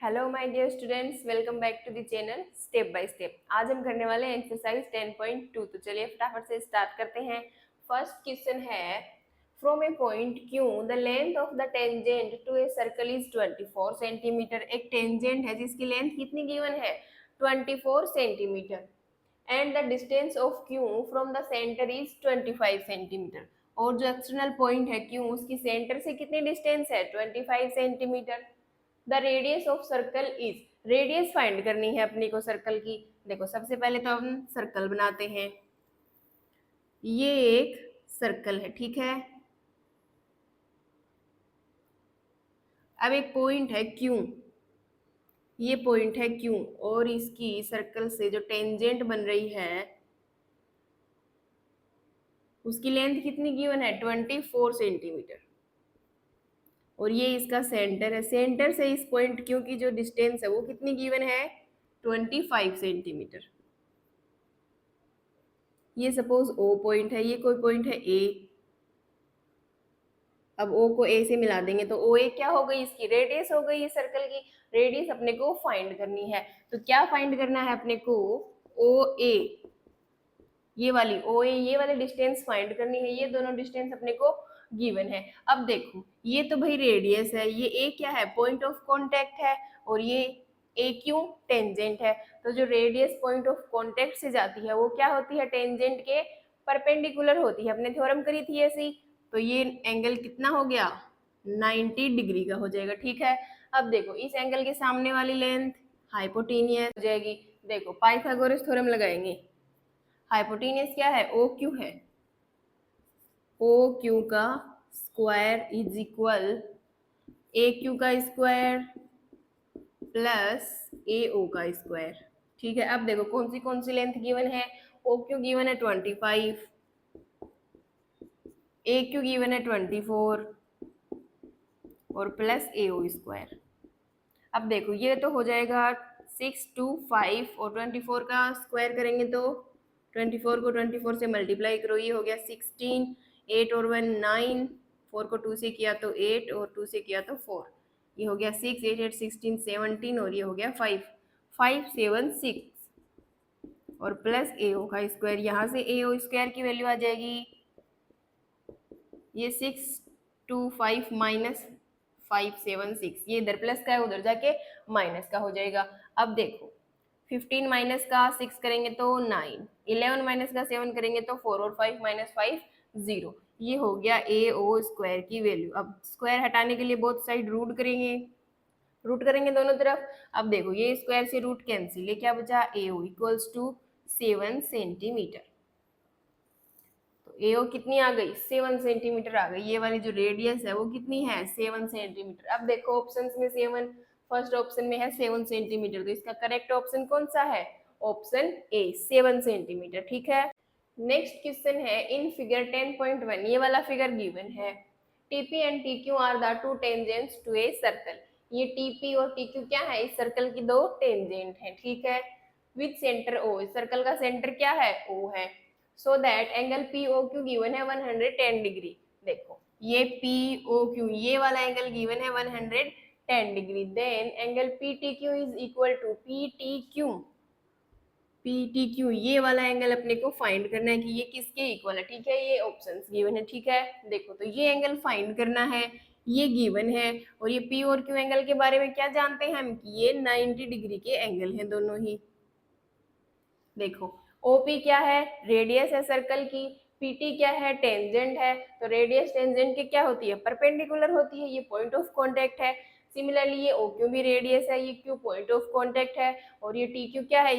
Hello my dear students, welcome back to the channel step by step. आज हम करने वाले हैं एक्सरसाइज 10.2। तो चलिए फटाफट से स्टार्ट करते हैं। फर्स्ट क्वेश्चन है, from a point Q the length of the tangent to a circle is 24 centimetre. एक टेंजेंट है जिसकी लेंथ कितनी गिवन है, 24 centimetre. And the distance of Q from the centre is 25 centimetre. और जो एक्सटर्नल पॉइंट है Q, उसकी centre से कितनी डिस्टेंस है, 25 centimetre. The radius of circle is, radius find करनी है अपनी को सर्कल की। देखो सबसे पहले तो हम सर्कल बनाते हैं। ये एक सर्कल है, ठीक है। अब एक पॉइंट है क्यू, ये पॉइंट है क्यू, और इसकी सर्कल से जो टेंजेंट बन रही है उसकी लेंथ कितनी गिवन है, 24 सेंटीमीटर। और ये इसका सेंटर है। सेंटर से इस पॉइंट क्यू की जो डिस्टेंस है वो कितनी गिवन है, 25 सेंटीमीटर। ये सपोज ओ पॉइंट है, ये कोई पॉइंट है ए। अब ओ को ए से मिला देंगे तो ओ ए क्या हो गई, इसकी रेडियस हो गई। सर्कल की रेडियस अपने को फाइंड करनी है। तो क्या फाइंड करना है अपने को, ओ ए, ये वाली ओ ए, ये वाली डिस्टेंस फाइंड करनी है। ये दोनों डिस्टेंस अपने को गिवन है। अब देखो ये तो भाई रेडियस है, ये ए क्या है, पॉइंट ऑफ कांटेक्ट है, और ये ए क्यू टेंजेंट है। तो जो रेडियस पॉइंट ऑफ कांटेक्ट से जाती है वो क्या होती है, टेंजेंट के परपेंडिकुलर होती है। हमने थ्योरम करी थी ऐसी। तो ये एंगल कितना हो गया, 90 डिग्री का हो जाएगा, ठीक है। अब देखो इस एंगल के सामने वाली लेंथ हाइपोटेनियस हो जाएगी। देखो पाइथागोरस थ्योरम लगाएंगे। हाइपोटेनियस क्या है, ओ क्यू है। ओ क्यू का square is equal A Q का स्क्वायर प्लस ए ओ का स्क्वायर, ठीक है। अब देखो कौन सी लेंथ गिवन है, ओ क्यू गिवन है 25, ए क्यू गिवन है 24 और प्लस ए ओ स्क्वायर। अब देखो ये तो हो जाएगा 6 2 5 और 24 का स्क्वायर करेंगे तो 24 को 24 से मल्टीप्लाई करो, ये हो गया 16, 8 और 1 9, 4 को 2 से किया तो 8 और 2 से किया तो 4, ये हो गया 6 8 8 16 17 और ये हो गया 5 5 7 6 और प्लस ए ओ का स्क्वायर। यहाँ से ए ओ स्क्वायर की वैल्यू आ जाएगी, ये 6 2 5 माइनस 5 7 6, ये इधर प्लस का है उधर जाके माइनस का हो जाएगा। अब देखो 15 माइनस का 6 करेंगे तो 9, 11 माइनस का 7 करेंगे तो 4 और 5 माइनस 5 0, ये हो गया ए ओ स्क्वायर की वैल्यू। अब स्क्वायर हटाने के लिए बोथ साइड रूट करेंगे, रूट करेंगे दोनों तरफ। अब देखो ये स्क्वायर से रूट कैंसिल, ये क्या बचा, ए ओ इक्वल्स टू 7 सेंटीमीटर। ए ओ कितनी आ गई, 7 सेंटीमीटर आ गई। ये वाली जो रेडियस है वो कितनी है, 7 सेंटीमीटर। अब देखो ऑप्शंस में 7, फर्स्ट ऑप्शन में है 7 सेंटीमीटर, तो इसका करेक्ट ऑप्शन कौन सा है, ऑप्शन ए 7 सेंटीमीटर, ठीक है। नेक्स्ट क्वेश्चन है, इन फिगर 10.1 ये वाला फिगर गिवन है, TP and TQ are the two tangents to a circle. ये टीपी और टीक्यू क्या है, इस सर्कल की दो टेंजेंट है, ठीक है। विथ सेंटर ओ, इस सर्कल का सेंटर क्या है, ओ है। So that angle P O Q given है 110 डिग्री। देखो ये पी ओ क्यू, ये वाला एंगल गिवन है 110 degree. Then angle P T Q is equal to P T Q, P T Q, ये वाला एंगल अपने को फाइंड करना है कि ये किसके इक्वल है, ठीक है। ये ऑप्शंस गिवन है, ठीक है। देखो तो ये एंगल फाइंड करना है, ये गिवन है। और ये पी और क्यू एंगल के बारे में क्या जानते हैं हम, कि ये 90 डिग्री के एंगल हैं दोनों ही। देखो ओपी क्या है, रेडियस है सर्कल की, पीटी क्या है, टेंजेंट है। तो रेडियस टेंजेंट की क्या होती है, परपेंडिकुलर होती है, ये पॉइंट ऑफ कांटेक्ट है। सिमिलरली ये ओ क्यू भी रेडियस है, ये क्यू पॉइंट ऑफ कांटेक्ट है, और ये टी क्यू क्या है,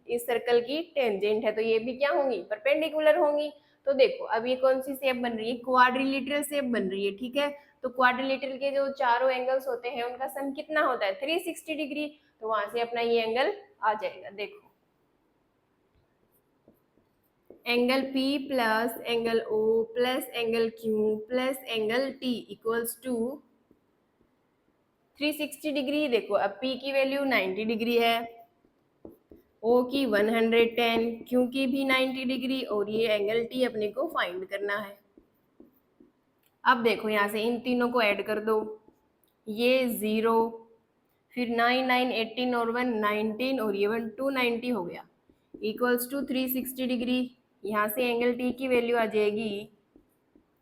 इस सर्कल की टेंजेंट है। तो ये भी क्या होंगी, परपेंडिकुलर होंगी। तो देखो अब ये कौन सी शेप बन रही है, क्वाड्रिलेटरल शेप बन रही है, ठीक है। तो क्वाड्रिलेटरल के जो चारों एंगल्स होते हैं उनका सम कितना होता है, 360 डिग्री। तो वहां से अपना ये एंगल आ जाएगा। देखो angle P plus angle O plus angle Q plus angle T equals to 360 degree. देखो अब P की वैल्यू 90 डिग्री है, O की 110, Q की भी 90 डिग्री, और ये एंगल T अपने को फाइंड करना है। अब देखो यहाँ से इन तीनों को ऐड कर दो, ये 0, फिर 9 9 18 और 1 19 और ये 1 290 हो गया इक्वल्स टू 360 डिग्री। यहाँ से एंगल टी की वैल्यू आ जाएगी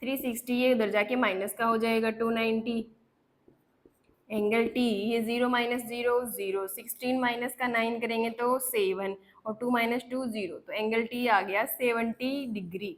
360, ये उधर जाके माइनस का हो जाएगा 290। एंगल टी ये 0 माइनस 0 0, 16 माइनस का 9 करेंगे तो 7 और 2 माइनस 2 0, तो एंगल टी आ गया 70 डिग्री।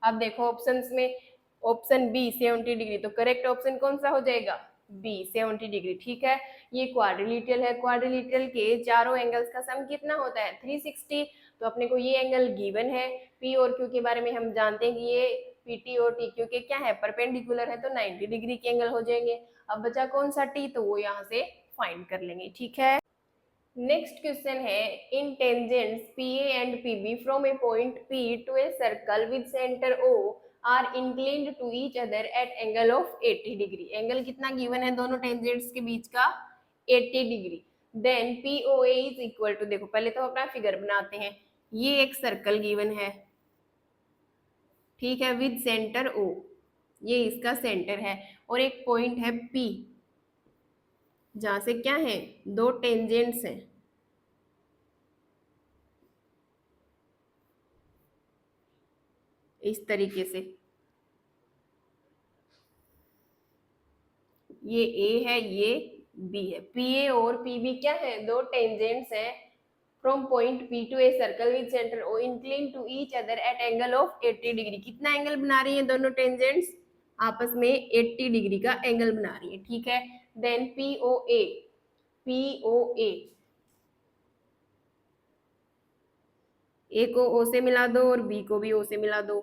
अब देखो ऑप्शंस में ऑप्शन बी 70 डिग्री, तो करेक्ट ऑप्शन कौन सा हो जाएगा? B 70 degree. ठीक है, ये क्वाड्रिलेटरल है, क्वाड्रिलेटरल के चारों एंगल्स का सम कितना होता है? 360। तो अपने को ये एंगल गिवन है, पी और क्यू के बारे में हम जानते हैं कि ये पीटी और टी क्यू के क्या है, परपेंडिकुलर है, तो 90 डिग्री के एंगल हो जाएंगे। अब बचा कौन सा टी, तो वो यहाँ से फाइंड कर लेंगे। ठीक है, नेक्स्ट क्वेश्चन है in tangents PA and PB from a point P to a circle with centre O are inclined to each other at angle of 80 degree. Angle कितना गिवन है दोनों टेंजेंट्स के बीच का? 80 degree. Then POA is equal to, देखो पहले तो अपना फिगर बनाते हैं, ये एक सर्कल गिवन है, ठीक है, विद सेंटर O, ये इसका सेंटर है, और एक पॉइंट है P जहां से क्या है, दो टेंजेंट्स हैं, इस तरीके से, ये A है, ये B है। PA और PB क्या है, दो टेंजेंट्स हैं from point P to a circle with centre O inclined to each other at angle of 80 degree. कितना एंगल बना रही है दोनों टेंजेंट्स? आपस में 80 डिग्री का एंगल बना रही है। ठीक है, देन POA, POA A को O से मिला दो और B को भी O से मिला दो,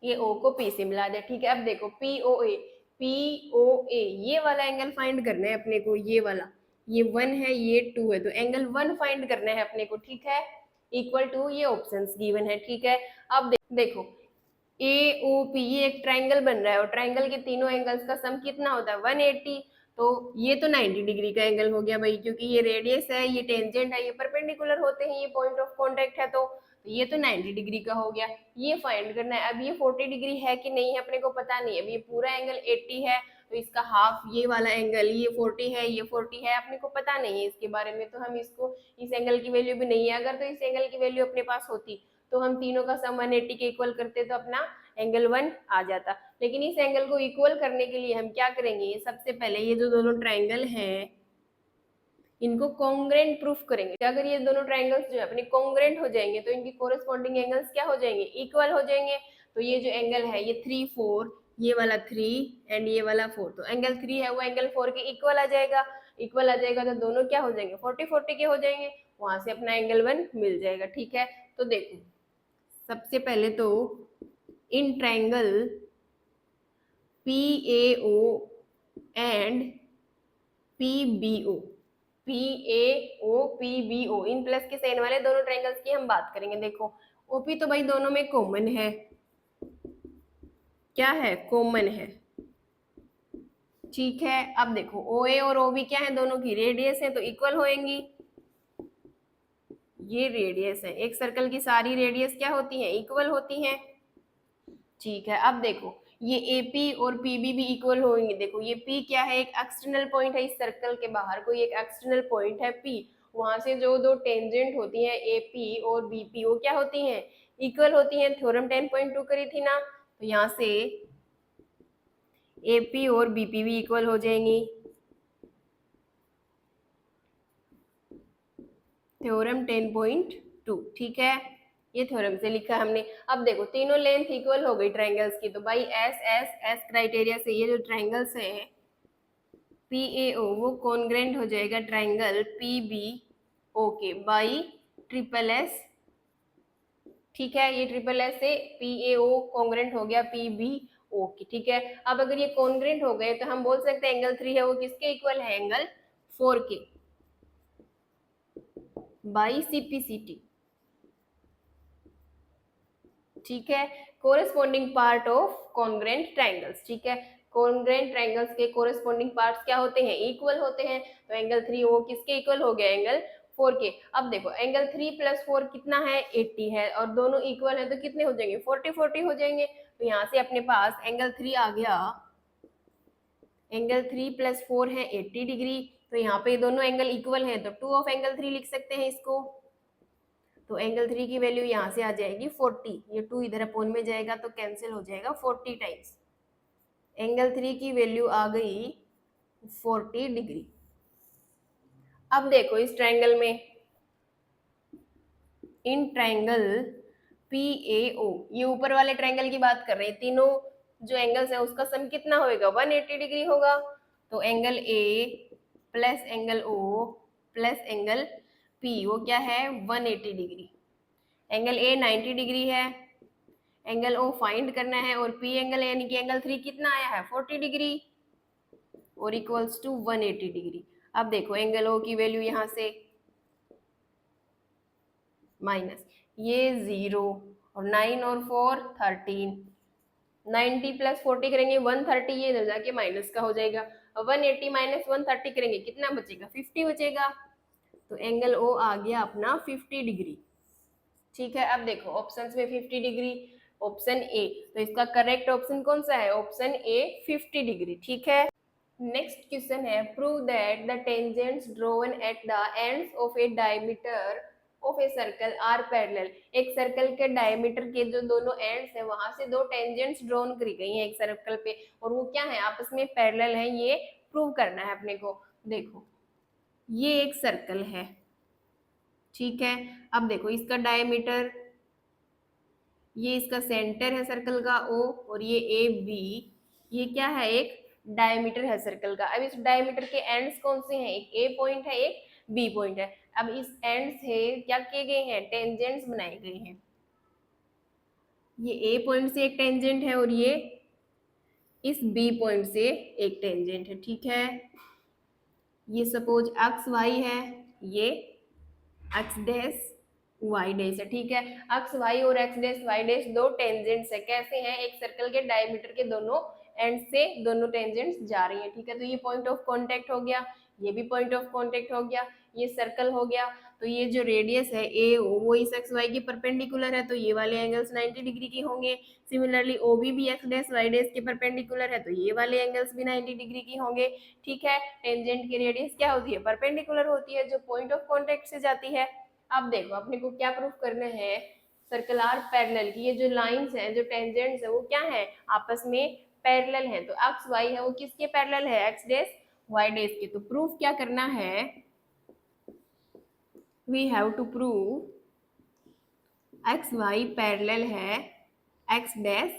ये O को P से मिला दे। ठीक है, अब देखो POA, POA ये वाला एंगल फाइंड करना है अपने को, ये वाला, ये 1 है, ये 2 है, तो एंगल 1 फाइंड करना है अपने को। ठीक है, इक्वल टू, ये ऑप्शंस गिवन है। ठीक है, अब देखो AOP ये एक ट्राइंगल बन रहा है, और ट्राइंगल के तीनों एंगल्स का सम कितना होता है? 180। तो ये तो 90 डिग्री का एंगल हो गया भाई, क्योंकि ये रेडियस है, ये टेंजेंट है, ये परपेंडिकुलर होते हैं, ये पॉइंट ऑफ कॉन्टेक्ट है, तो ये तो 90 डिग्री का हो गया। ये फाइंड करना है। अब ये 40 डिग्री है कि नहीं है अपने को पता नहीं है। अब ये पूरा एंगल 80 है, तो इसका हाफ ये वाला एंगल, ये 40 है, ये 40 है, अपने को पता नहीं है इसके बारे में, तो हम इसको, इस एंगल की वैल्यू भी नहीं है। अगर तो इस एंगल की वैल्यू अपने पास होती तो हम तीनों का सम 180 के इक्वल करते, तो अपना एंगल 1 आ जाता। लेकिन इस एंगल को इक्वल करने के लिए हम क्या करेंगे, सबसे पहले ये जो दोनों ट्राइंगल हैं इनको कॉन्ग्रेंट प्रूफ करेंगे। अगर ये दोनों ट्राइंगल्स जो है अपने कॉन्ग्रेंट हो जाएंगे तो इनकी कोरेस्पॉन्डिंग एंगल्स क्या हो जाएंगे, इक्वल हो जाएंगे। तो ये जो एंगल है ये 3 4, ये वाला 3 एंड ये वाला 4, तो एंगल 3 है वो एंगल 4 के इक्वल आ जाएगा। इक्वल आ जाएगा तो दोनों क्या हो जाएंगे, 40 40 के हो जाएंगे, वहां से अपना एंगल 1 मिल जाएगा। ठीक है, तो देखो सबसे पहले तो in triangle PAO and PBO, PAO PBO in plus के साइन वाले दोनों ट्राइंगल्स की हम बात करेंगे। देखो OP तो भाई दोनों में कॉमन है, क्या है, कॉमन है। ठीक है, अब देखो OA और OB क्या है, दोनों की रेडियस है, तो इक्वल होएंगी। ये रेडियस है, एक सर्कल की सारी रेडियस क्या होती है, इक्वल होती हैं। ठीक है, अब देखो ये AP और PB भी इक्वल होंगे। देखो ये P क्या है, एक एक्सटर्नल पॉइंट है, इस सर्कल के बाहर कोई एक एक्सटर्नल पॉइंट है P, वहां से जो दो टेंजेंट होती हैं AP और BP वो क्या होती हैं, इक्वल होती हैं। थ्योरम 10.2 करी थी ना, तो यहाँ से AP और BP भी इक्वल हो जाएंगी। थ्योरम 10.2, ठीक है, ये थ्योरम से लिखा हमने। अब देखो तीनों लेंथ इक्वल हो गई ट्राइंगल्स की, तो भाई एस एस एस क्राइटेरिया से ये जो ट्राइंगल्स हैं PAO वो कॉन्ग्रेंट हो जाएगा ट्राइंगल PBO के बाई ट्रिपल एस। ठीक है, ये ट्रिपल एस से PAO कॉन्ग्रेंट हो गया PBO की। ठीक है, अब अगर ये कॉन्ग्रेंट हो गए तो हम बोल सकते हैं एंगल 3 है वो किसके इक्वल है, एंगल 4 के बाई CPCT। ठीक है, corresponding part of congruent triangles. ठीक है, कॉन्ग्रेंट ट्राइंगल्स के कोरेस्पॉन्डिंग पार्ट्स क्या होते हैं, इक्वल होते हैं। तो एंगल 3 वो किसके इक्वल हो गया, एंगल 4 के। अब देखो एंगल 3 प्लस 4 कितना है 80 है और दोनों इक्वल है तो कितने हो जाएंगे 40 हो जाएंगे। तो यहाँ से अपने पास एंगल 3 आ गया, एंगल 3 प्लस 4 है 80 डिग्री। तो यहाँ पे दोनों एंगल इक्वल हैं तो 2 ऑफ एंगल 3 लिख सकते हैं इसको। तो एंगल 3 की वैल्यू यहाँ से आ जाएगी 40, ये 2 इधर अपोन में जाएगा तो कैंसिल हो जाएगा 40 टाइम्स। एंगल 3 की वैल्यू आ गई 40 डिग्री। अब देखो इस ट्रायंगल में, इन ट्रायंगल PAO, ये ऊपर वाले ट्रायंगल की बात कर रहे हैं, तीनों जो एंगल्स है उसका सम कितना होगा 180 डिग्री होगा। तो angle A plus angle O plus angle P वो क्या है 180 डिग्री। एंगल A 90 डिग्री है, एंगल O फाइंड करना है और P एंगल यानी कि एंगल 3 कितना आया है 40 डिग्री और इक्वल्स टू 180 डिग्री। अब देखो एंगल O की वैल्यू यहाँ से माइनस ये 0 और 9 और 4 13, 90 प्लस 40 करेंगे 130, ये इधर जाके माइनस का हो जाएगा। 180 माइनस 130 करेंगे कितना बचेगा 50 बचेगा। तो एंगल O आ गया अपना 50 डिग्री। ठीक है, अब देखो ऑप्शंस में 50 डिग्री ऑप्शन ए, तो इसका करेक्ट ऑप्शन कौन सा है ऑप्शन ए 50 डिग्री। ठीक है, नेक्स्ट क्वेश्चन है prove that the tangents drawn at the ends of a diameter of a circle are parallel. एक सर्कल के डायमीटर के जो दोनों एंड्स है वहां से दो टेंजेंट्स ड्रॉन करी गई हैं एक सर्कल पे और वो क्या है आपस में पैरेलल है, ये प्रूव करना है अपने को। देखो ये एक सर्कल है, ठीक है, अब देखो इसका डायमीटर, ये इसका सेंटर है सर्कल का O और ये AB, ये क्या है एक डायमीटर है सर्कल का। अब इस डायमीटर के एंड्स कौन से हैं, एक A पॉइंट है एक B पॉइंट है। अब इस एंड से क्या किए गए हैं टेंजेंट्स बनाए गए हैं, ये A पॉइंट से एक टेंजेंट है और ये इस B पॉइंट से एक टेंजेंट है। ठीक है, ये सपोज एक्स वाई है, ये एक्स डैश वाई डैश है। ठीक है, एक्स वाई और एक्स डैश वाई डैश दो टेंजेंट्स है, कैसे हैं एक सर्कल के डायमीटर के दोनों एंड से दोनों टेंजेंट्स जा रही हैं। ठीक है, तो ये पॉइंट ऑफ कांटेक्ट हो गया, ये भी पॉइंट ऑफ कांटेक्ट हो गया, ये सर्कल हो गया। तो ये जो रेडियस है ए वो इस एक्स वाई के परपेंडिकुलर है तो ये वाले एंगल्स 90 डिग्री के होंगे। सिमिलरली ओ भी एक्स डैश वाई डैश के परपेंडिकुलर है तो ये वाले एंगल्स भी 90 डिग्री की होंगे। ठीक है, टेंजेंट की रेडियस क्या होती है परपेंडिकुलर होती है जो पॉइंट ऑफ कांटेक्ट से जाती है। अब देखो अपने को क्या प्रूफ करना है सर्कल आर पैरेलल की, ये जो लाइंस हैं जो टेंजेंट्स है वो क्या है आपस में पैरेलल है। तो एक्स वाई है वो किसके पैरेलल है एक्स डैश वाई डैश के। तो प्रूफ क्या करना है, we have to prove X Y parallel है एक्स डैश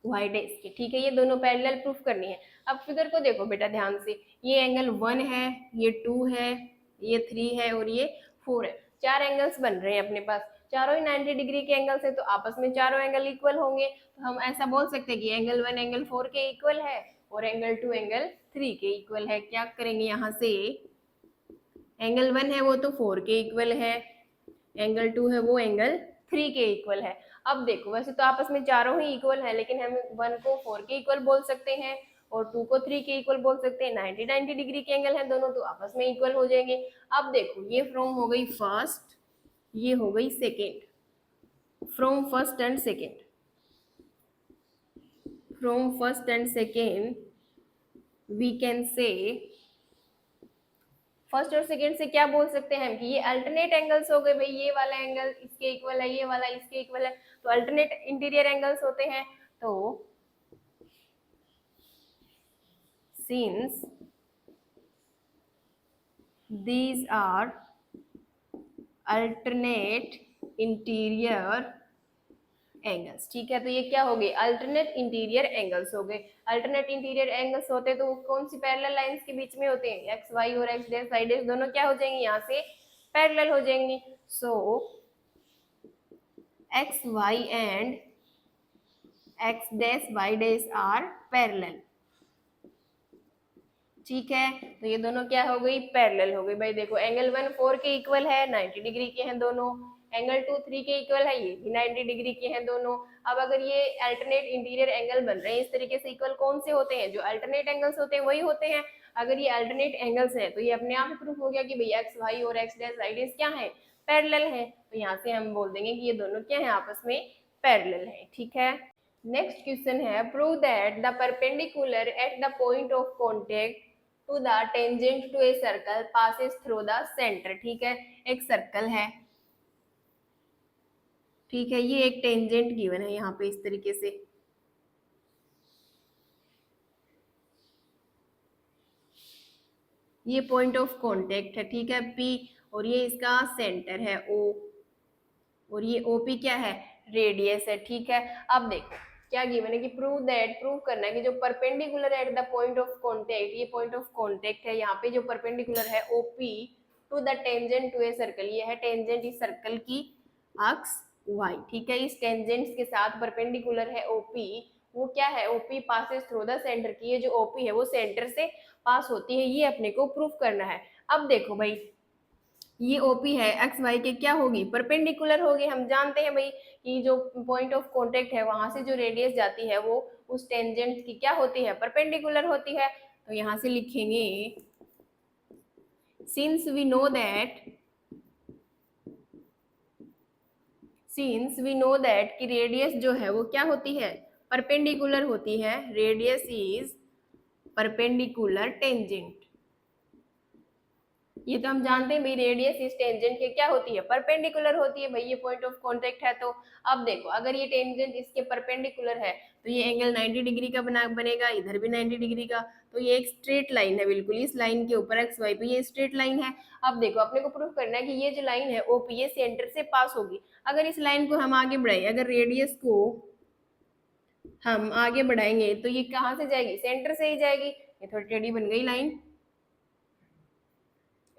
वाई डैश के। ठीक है, ये दोनों पैरेलल प्रूफ करनी है। अब फिगर को देखो बेटा ध्यान से, ये एंगल 1 है, ये 2 है, ये 3 है और ये 4 है। चार एंगल्स बन रहे हैं अपने पास, चारों ही 90 डिग्री के एंगल्स है तो आपस में चारों एंगल इक्वल होंगे। तो हम ऐसा बोल सकते हैं कि एंगल 1 एंगल 4 के इक्वल है और एंगल 2 एंगल 3 के इक्वल है। क्या करेंगे यहाँ से, एंगल 1 है वो तो 4 के इक्वल है, एंगल 2 है वो एंगल 3 के इक्वल है। अब देखो वैसे तो आपस में चारों ही इक्वल है लेकिन हम 1 को 4 के इक्वल बोल सकते हैं और 2 को 3 के इक्वल बोल सकते हैं। 90 डिग्री के एंगल हैं दोनों तो आपस में इक्वल हो जाएंगे। अब देखो ये फ्रॉम हो गई फर्स्ट, ये हो गई second, from first and second, from first and second we can say, first और सेकेंड से क्या बोल सकते हैं हम कि ये अल्टरनेट एंगल्स हो गए। भाई ये वाला एंगल इसके इक्वल है, ये वाला इसके इक्वल है, तो अल्टरनेट इंटीरियर एंगल्स होते हैं। तो since these are alternate interior angles. ठीक है, तो ये क्या हो गए अल्टरनेट इंटीरियर एंगल्स हो गए। अल्टरनेट इंटीरियर एंगल्स होते तो कौन सी पैरेलल लाइंस के बीच में होते हैं एक्स वाई और एक्स डैश वाई डैश दोनों क्या हो जाएंगे यहाँ से पैरेलल हो जाएंगे। So X Y and X dash Y dash are parallel. ठीक है, तो ये दोनों क्या हो गई पैरेलल हो गई। भाई देखो एंगल 1 4 के इक्वल है 90 डिग्री के हैं दोनों, एंगल 2 3 के इक्वल है ये भी 90 डिग्री के हैं दोनों। अब अगर ये अल्टरनेट इंटीरियर एंगल बन रहे हैं इस तरीके से, इक्वल कौन से होते हैं, जो अल्टरनेट एंगल्स होते हैं वही होते हैं। अगर ये अल्टरनेट एंगल्स हैं तो ये अपने आप ही प्रूफ हो गया कि भैया एक्स वाई और एक्स डैश वाई डैश क्या है, पैरेलल है। तो यहाँ से हम बोल देंगे कि ये दोनों क्या है, आपस में पैरेलल है। ठीक है, नेक्स्ट क्वेश्चन है, prove that the perpendicular at the point of contact to the tangent to a circle passes through the centre. ठीक है, एक सर्कल है, ठीक है, ये एक टेंजेंट गिवन है यहाँ पे इस तरीके से, ये पॉइंट ऑफ कांटेक्ट है, ठीक है, P, और ये इसका सेंटर है O, और ये OP क्या है, रेडियस है। ठीक है, अब देखो क्या गिवन है कि प्रूव दैट, प्रूव करना है कि जो perpendicular at the point of contact, ये पॉइंट ऑफ कांटेक्ट है, यहाँ पे जो परपेंडिकुलर है OP to the tangent to a circle, ये है टेंजेंट इस सर्कल की अक्ष Y। ठीक है, इस टेंजेंट के साथ परपेंडिकुलर है OP, वो क्या है, OP passes through the centre की, ये जो OP है वो सेंटर से पास होती है, ये अपने को प्रूफ करना है। अब देखो भाई, ये OP है, एक्स वाई के क्या होगी, परपेंडिकुलर होगी। हम जानते हैं भाई कि जो पॉइंट ऑफ कांटेक्ट है वहां से जो रेडियस जाती है वो उस टेंजेंट की क्या होती है, परपेंडिकुलर होती है। तो यहाँ से लिखेंगे, since we know that, since we know that कि रेडियस जो है वो क्या होती है, परपेंडिकुलर होती है, रेडियस इज परपेंडिकुलर टेंजेंट। ये तो हम जानते हैं भाई, रेडियस इस टेंजेंट के क्या होती है, परपेंडिकुलर होती है भाई, ये पॉइंट ऑफ कांटेक्ट है। तो अब देखो अगर ये टेंजेंट इसके परपेंडिकुलर है तो ये एंगल 90 डिग्री का बनेगा, इधर भी 90 डिग्री का, तो ये एक स्ट्रेट लाइन है बिल्कुल, इस लाइन के ऊपर एक्स वाई पे ये स्ट्रेट लाइन है। अब देखो अपने को प्रूफ करना है कि ये जो लाइन है OP ये सेंटर से पास होगी। अगर इस लाइन को हम आगे बढ़ाए, अगर रेडियस को हम आगे बढ़ाएंगे तो ये कहाँ से जाएगी, सेंटर से ही जाएगी। ये थोड़ी टेढ़ी बन गई लाइन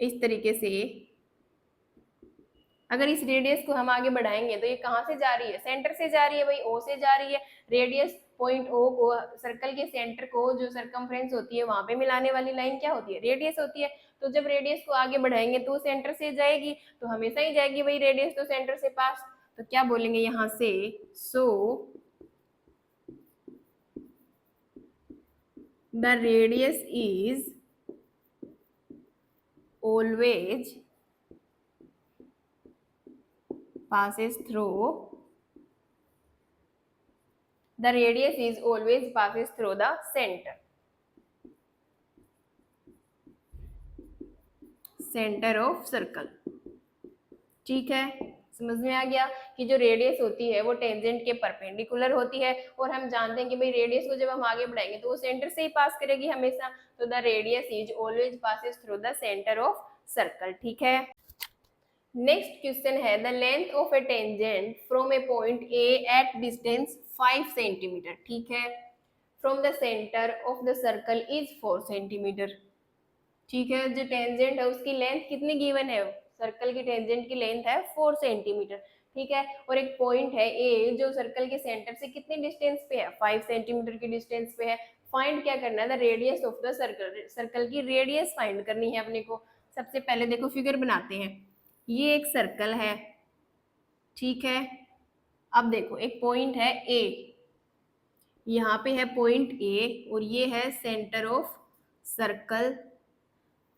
इस तरीके से, अगर इस रेडियस को हम आगे बढ़ाएंगे तो ये कहाँ से जा रही है, सेंटर से जा रही है भाई, O से जा रही है। रेडियस पॉइंट O को, सर्कल के सेंटर को जो सरकमफ्रेंस होती है वहां पे मिलाने वाली लाइन क्या होती है, रेडियस होती है। तो जब रेडियस को आगे बढ़ाएंगे तो सेंटर से जाएगी, तो हमेशा ही जाएगी भाई रेडियस तो सेंटर से पास। तो क्या बोलेंगे यहाँ से, so the radius is always passes through, the radius is always passes through the center, center of circle। ठीक है, समझ में आ गया कि जो रेडियस होती है वो टेंजेंट के परपेंडिकुलर होती है, और हम जानते हैं कि भाई रेडियस को जब हम आगे बढ़ाएंगे तो वो सेंटर से ही पास करेगी हमेशा। तो the radius is always passes through the centre of circle. ठीक है, नेक्स्ट क्वेश्चन है, the length of A tangent from a point A at distance 5 centimetre. ठीक है, from the centre of the circle is 4 centimetre. ठीक है, जो tangent है उसकी लेंथ कितनी गिवन है, सर्कल की टेंजेंट की लेंथ है 4 सेंटीमीटर। ठीक है, और एक पॉइंट है ए जो सर्कल के सेंटर से कितनी डिस्टेंस पे है, 5 सेंटीमीटर की डिस्टेंस पे है। फाइंड क्या करना है, the radius of the circle, circle की रेडियस फाइंड करनी है अपने को। सबसे पहले देखो फिगर बनाते हैं, ये एक सर्कल है, ठीक है, अब देखो एक पॉइंट है ए, यहाँ पे है पॉइंट ए, और ये है सेंटर ऑफ सर्कल,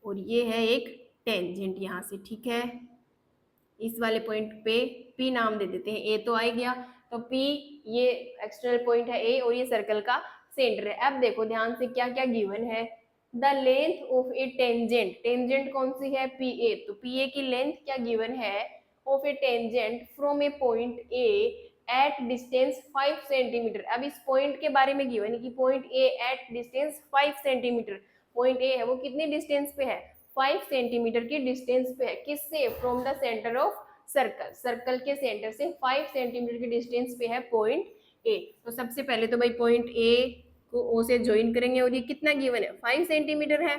और ये है एक टेंजेंट यहाँ से। ठीक है, इस वाले पॉइंट पे P नाम दे देते हैं, A तो आ गया, तो P ये एक्सटर्नल पॉइंट है A, और ये सर्कल का सेंटर है। अब देखो ध्यान से क्या क्या गिवन है, the length of A tangent, tangent कौन सी है, PA, तो PA की लेंथ क्या गिवन है, of A tangent from a point A at distance 5 centimetre. अब इस पॉइंट के बारे में गिवन है कि point A at distance 5 centimetre, point A है वो कितनी डिस्टेंस पे है, 5 सेंटीमीटर की डिस्टेंस पे है, किससे, from the centre of circle, circle के सेंटर से 5 सेंटीमीटर की डिस्टेंस पे है पॉइंट ए। तो सबसे पहले तो भाई पॉइंट ए को O से ज्वाइन करेंगे, और ये कितना गिवन है, 5 सेंटीमीटर है।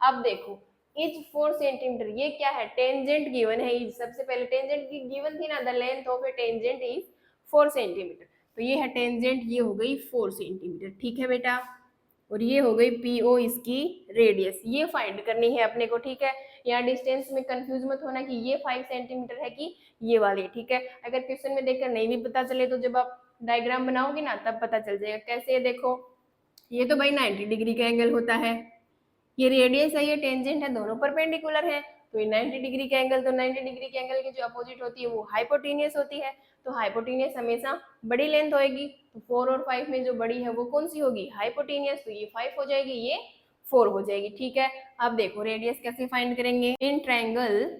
अब देखो इज 4 सेंटीमीटर, ये क्या है, टेंजेंट गिवन है, इज सबसे पहले टेंजेंट की गिवन थी ना, the length of A tangent is 4 centimetre, तो ये है टेंजेंट, ये हो गई 4 सेंटीमीटर। ठीक है बेटा, और ये हो गई PO इसकी रेडियस, ये फाइंड करनी है अपने को। ठीक है, यहाँ डिस्टेंस में कंफ्यूज मत होना कि ये 5 सेंटीमीटर है कि ये वाली। ठीक है, अगर क्वेश्चन में देखकर नहीं भी पता चले तो जब आप डायग्राम बनाओगे ना तब पता चल जाएगा कैसे। देखो ये तो भाई 90 डिग्री का एंगल होता है, ये रेडियस है, ये टेंजेंट है, दोनों परपेंडिकुलर है, तो ये 90 डिग्री का एंगल, तो 90 डिग्री के एंगल की जो अपोजिट होती है वो हाइपोटेनियस होती है, तो हाइपोटेनियस हमेशा बड़ी लेंथ होएगी, तो 4 और 5 में जो बड़ी है वो कौन सी होगी, हाइपोटेनियस, तो ये 5 हो जाएगी, ये 4 हो जाएगी। ठीक है, अब देखो रेडियस कैसे फाइंड करेंगे, इन ट्रायंगल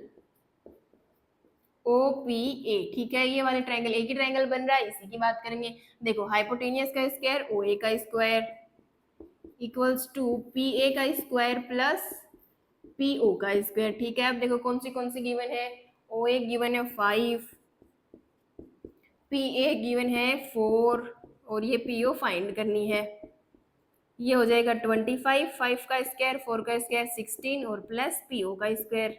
OPA, ठीक है, ये वाले ट्रायंगल, एक ही ट्रायंगल बन रहा है, इसी की बात करेंगे। देखो हाइपोटेनियस का स्क्वायर OA का स्क्वायर इक्वल्स टू PA का स्क्वायर प्लस PO का स्क्वायर। ठीक है, अब देखो कौन सी गिवन है, OA गिवन है 5, PA गिवन है 4 और ये PO फाइंड करनी है। ये हो जाएगा 25, 5 का स्क्वायर, 4 का स्क्वायर 16 और प्लस PO का स्क्वायर।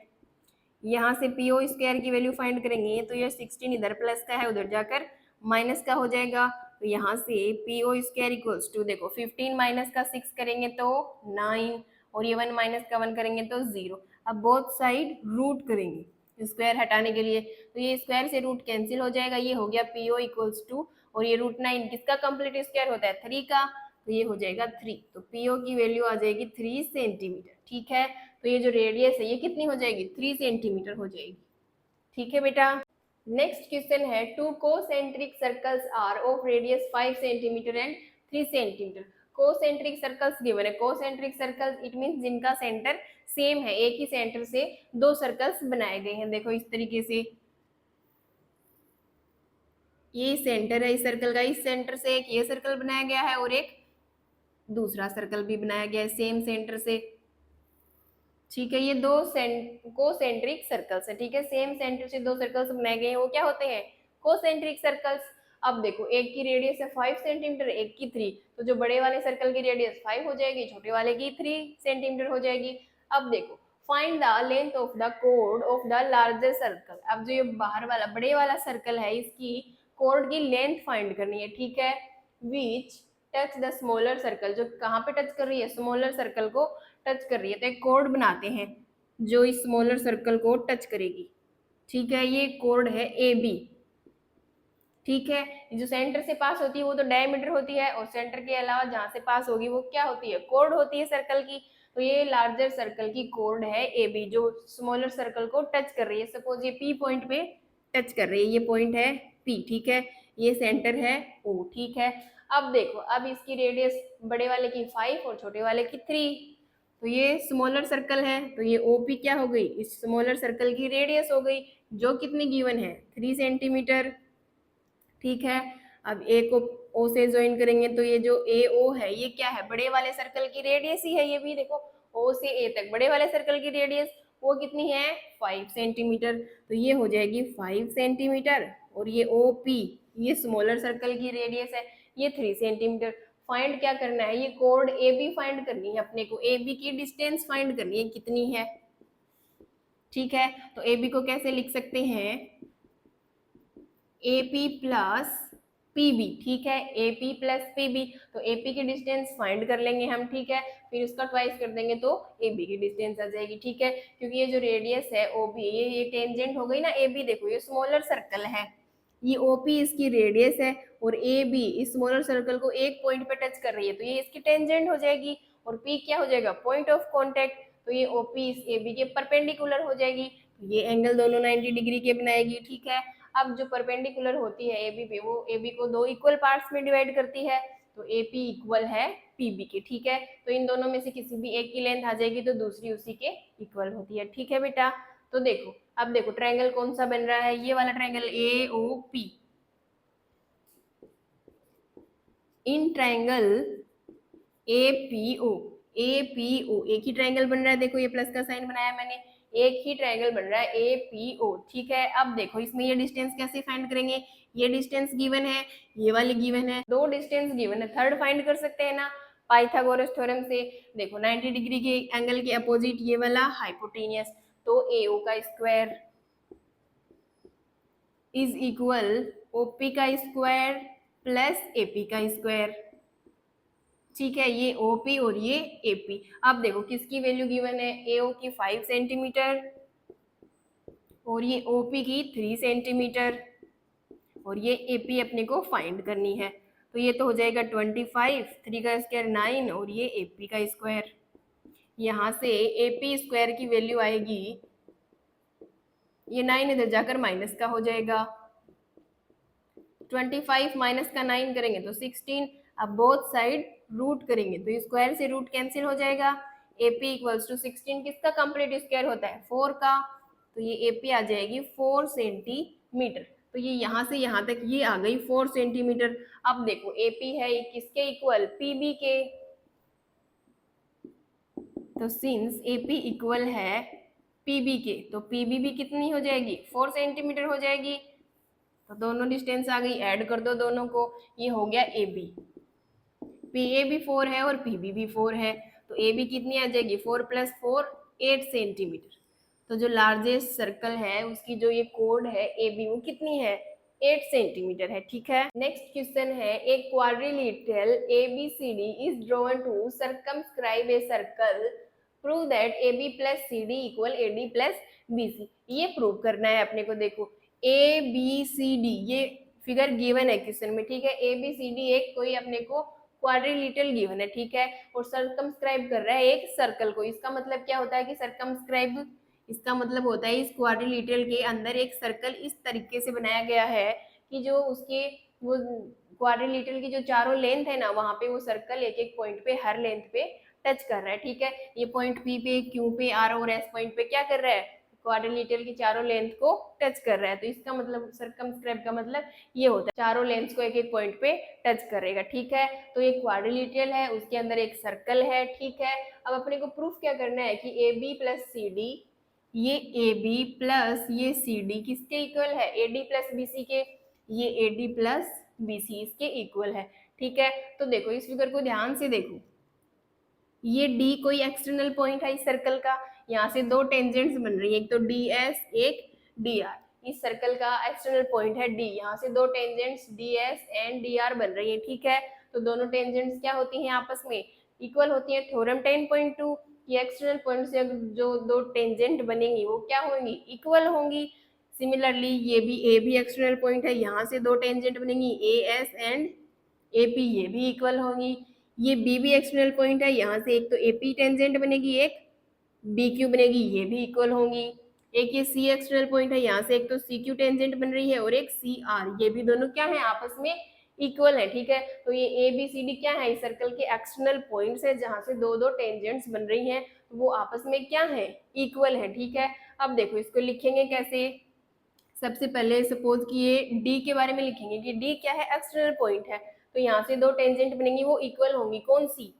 यहाँ से PO स्क्वायर की वैल्यू फाइंड करेंगे तो ये 16 इधर प्लस का है, उधर जाकर माइनस का हो जाएगा, तो यहाँ से PO स्क्वायर इक्वल्स टू, देखो 15 माइनस का 6 करेंगे तो 9 और ये 1 माइनस का 1 करेंगे तो 0। अब बोथ साइड रूट करेंगे स्क्वायर हटाने के लिए, तो ये स्क्वायर से रूट कैंसिल हो जाएगा, ये हो गया PO इक्वल्स टू, और ये √9 किसका कंप्लीट स्क्वायर होता है, 3 का, तो ये हो जाएगा 3, तो PO की वैल्यू आ जाएगी 3 सेंटीमीटर। ठीक है, तो ये जो रेडियस है ये कितनी हो जाएगी, 3 सेंटीमीटर हो जाएगी। ठीक है बेटा, नेक्स्ट क्वेश्चन है, two concentric circles are of radius 5 centimetre and 3 centimetre. Concentric circles given है, कोसेंट्रिक सर्कल्स इट मींस जिनका सेंटर सेम है, एक ही सेंटर से दो सर्कल्स बनाए गए हैं। देखो इस तरीके से, ये सेंटर है इस सर्कल का, इस सेंटर से एक ये सर्कल बनाया गया है और एक दूसरा सर्कल भी बनाया गया है सेम सेंटर से। ठीक है, ये दो कोसेंट्रिक सर्कल्स है। ठीक है, सेम सेंटर से दो सर्कल्स बनाए गए हैं, वो क्या होते हैं, कोसेंट्रिक सर्कल्स। अब देखो एक की रेडियस है 5 सेंटीमीटर, एक की 3, तो जो बड़े वाले सर्कल की रेडियस 5 हो जाएगी, छोटे वाले की 3 सेंटीमीटर हो जाएगी। अब देखो find the length of the code of the larger circle. अब जो ये बाहर वाला बड़े वाला सर्कल है इसकी कोड की लेंथ फाइंड करनी है। ठीक है, विच टच द स्मॉलर सर्कल, जो कहाँ पे टच कर रही है, स्मॉलर सर्कल को टच कर रही है, तो एक कोड बनाते हैं जो इस स्मॉलर सर्कल को टच करेगी। ठीक है, ये कोड है AB। ठीक है, जो सेंटर से पास होती है वो तो डायमीटर होती है, और सेंटर के अलावा जहां से पास होगी वो क्या होती है, कोड होती है सर्कल की। तो ये लार्जर सर्कल की कोड है AB, जो स्मॉलर सर्कल को टच कर रही है। सपोज ये P पॉइंट पे टच कर रही है, ये पॉइंट है P। ठीक है, ये सेंटर है O। ठीक है, अब देखो, अब इसकी रेडियस बड़े वाले की 5 और छोटे वाले की 3, तो ये स्मॉलर सर्कल है, तो ये OP क्या हो गई, इस स्मॉलर सर्कल की रेडियस हो गई, जो कितनी गिवन है, 3 सेंटीमीटर। ठीक है, अब ए को O से ज्वाइन करेंगे तो ये जो AO है ये क्या है, बड़े वाले सर्कल की रेडियस ही है, ये भी देखो O से A तक बड़े वाले सर्कल की रेडियस वो कितनी है, 5 सेंटीमीटर, तो ये हो जाएगी 5 सेंटीमीटर, और ये OP ये स्मॉलर सर्कल की रेडियस है, ये 3 सेंटीमीटर। फाइंड क्या करना है, ये कोड AB फाइंड करनी है अपने को, AB की डिस्टेंस फाइंड करनी है कितनी है। ठीक है, तो AB को कैसे लिख सकते हैं, AP प्लस PB। ठीक है, AP प्लस PB, तो AP की डिस्टेंस फाइंड कर लेंगे हम। ठीक है, फिर उसका ट्वाइस कर देंगे तो AB की डिस्टेंस आ जाएगी। ठीक है, क्योंकि ये जो रेडियस है OB ये टेंजेंट हो गई ना AB, देखो ये स्मॉलर सर्कल है, ये OP इसकी रेडियस है, और AB इस स्मॉलर सर्कल को एक पॉइंट पे टच कर रही है, तो ये इसकी टेंजेंट हो जाएगी, और P क्या हो जाएगा, पॉइंट ऑफ कॉन्टेक्ट, तो ये OP इस AB के परपेंडिकुलर हो जाएगी, तो ये एंगल दोनों 90 डिग्री के बनाएगी। ठीक है, अब जो परपेंडिकुलर होती है AB पे, वो AB को दो इक्वल पार्ट्स में डिवाइड करती है, तो AP इक्वल है PB के। ठीक है, तो इन दोनों में से किसी भी एक की लेंथ आ जाएगी तो दूसरी उसी के इक्वल होती है। ठीक है बेटा, तो देखो अब देखो ट्रायंगल कौन सा बन रहा है, ये वाला triangle AOP। In triangle APO, APO एक ही ट्रायंगल बन रहा है, देखो ये प्लस का साइन बनाया मैंने, एक ही ट्रायंगल बन रहा है APO। ठीक है, अब देखो इसमें ये डिस्टेंस कैसे फाइंड करेंगे, ये डिस्टेंस गिवन है, ये वाली गिवन है, दो डिस्टेंस गिवन है, थर्ड फाइंड कर सकते हैं ना पाइथागोरस थ्योरम से। देखो 90 डिग्री के एंगल के अपोजिट ये वाला हाइपोटेनियस, तो AO का स्क्वायर इज इक्वल OP का स्क्वायर प्लस AP का स्क्वायर। ठीक है, ये OP और ये AP। अब देखो किसकी वैल्यू गिवन है, AO की 5 सेंटीमीटर और ये OP की 3 सेंटीमीटर, और ये AP अपने को फाइंड करनी है। तो ये तो हो जाएगा 25, 3 का स्क्वायर 9 और ये AP का स्क्वायर। यहाँ से AP स्क्वायर की वैल्यू आएगी, ये 9 इधर जाकर माइनस का हो जाएगा, 25 माइनस का 9 करेंगे तो 16। अब बोथ साइड रूट करेंगे तो स्क्वायर से रूट कैंसिल हो जाएगा। AP इक्वल्स टू 16 किसका कंप्लीट स्क्वायर होता है? 4 का। तो ये AP आ जाएगी 4 सेंटीमीटर। तो ये यहाँ से यहाँ तक ये आ गई 4 सेंटीमीटर। अब देखो AP है ये किसके इक्वल? PB के। तो सिंस AP इक्वल है PB के तो PB भी कितनी हो जाएगी? 4 सेंटीमीटर हो जाएगी। तो दोनों डिस्टेंस आ गई, ऐड कर दो दोनों को, ये हो गया AB। PA भी 4 है और PB भी 4 है तो AB कितनी आ जाएगी? 4 + 4 8 सेंटीमीटर। तो जो लार्जेस्ट सर्कल है उसकी जो ये कोड है AB वो कितनी है? 8 सेंटीमीटर है। ठीक है, नेक्स्ट क्वेश्चन है, एक quadrilateral ABCD is drawn to circumscribe a circle, prove that AB + CD = AD + BC। ये प्रूव करना है अपने को। देखो ABCD ये फिगर गिवन है क्वेश्चन में, ठीक है। ABCD एक कोई अपने को क्वाड्रिलेटरल गिवन है, ठीक है, और सर्कमस्क्राइब कर रहा है एक सर्कल को। इसका मतलब क्या होता है कि सर्कमस्क्राइब, इसका मतलब होता है इस क्वाड्रिलेटरल के अंदर एक सर्कल इस तरीके से बनाया गया है कि जो उसके वो क्वाड्रिलेटरल की जो चारों लेंथ है ना, वहां पे वो सर्कल एक एक पॉइंट पे हर लेंथ पे टच कर रहा है। ठीक है, ये पॉइंट P पे, Q पे, R और S पॉइंट पे क्या कर रहा है? क्वाड्रिलेटरल की चारों लेंथ को टच कर रहा है। तो इसका मतलब सर्कमस्क्राइब का मतलब ये होता है चारों लेंथ को एक एक पॉइंट पे टच करेगा। ठीक है, तो ये क्वाड्रिलेटरल है, उसके अंदर एक सर्कल है। ठीक है, अब अपने को प्रूफ क्या करना है कि AB + CD, ये AB प्लस ये CD किसके इक्वल है? AD + BC के। ये AD + BC इसके इक्वल है। ठीक है, तो देखो इस फिगर को ध्यान से देखो, ये D कोई एक्सटर्नल पॉइंट है इस सर्कल का, यहाँ से दो टेंजेंट्स बन रही है, एक तो DS एक DR। इस सर्कल का एक्सटर्नल पॉइंट है D, यहाँ से दो टेंजेंट्स DS एंड DR बन रही है। ठीक है, तो दोनों टेंजेंट्स क्या होती हैं? आपस में इक्वल होती है। थ्योरम 10.2 कि एक्सटर्नल पॉइंट से जो दो टेंजेंट बनेंगी वो क्या होंगी? इक्वल होंगी। सिमिलरली ये भी A भी एक्सटर्नल पॉइंट है, यहाँ से दो टेंजेंट बनेंगी AS एंड AP, ये भी इक्वल होंगी। ये B भी एक्सटर्नल पॉइंट है, यहाँ से एक तो AP टेंजेंट बनेगी, एक BQ बनेगी, ये भी इक्वल होंगी। एक ये C एक्सटर्नल पॉइंट है, यहाँ से एक तो CQ टेंजेंट बन रही है और एक CR, ये भी दोनों क्या है? आपस में इक्वल है। ठीक है, तो ये ABCD क्या है? इस सर्कल के एक्सटर्नल पॉइंट्स है जहाँ से दो दो टेंजेंट्स बन रही हैं, तो वो आपस में क्या है? इक्वल है। ठीक है, अब देखो इसको लिखेंगे कैसे। सबसे पहले सपोज कि ये D के बारे में लिखेंगे कि D क्या है? एक्सटर्नल पॉइंट है, तो यहाँ से दो टेंजेंट बनेंगी, वो इक्वल होंगी। कौन सी?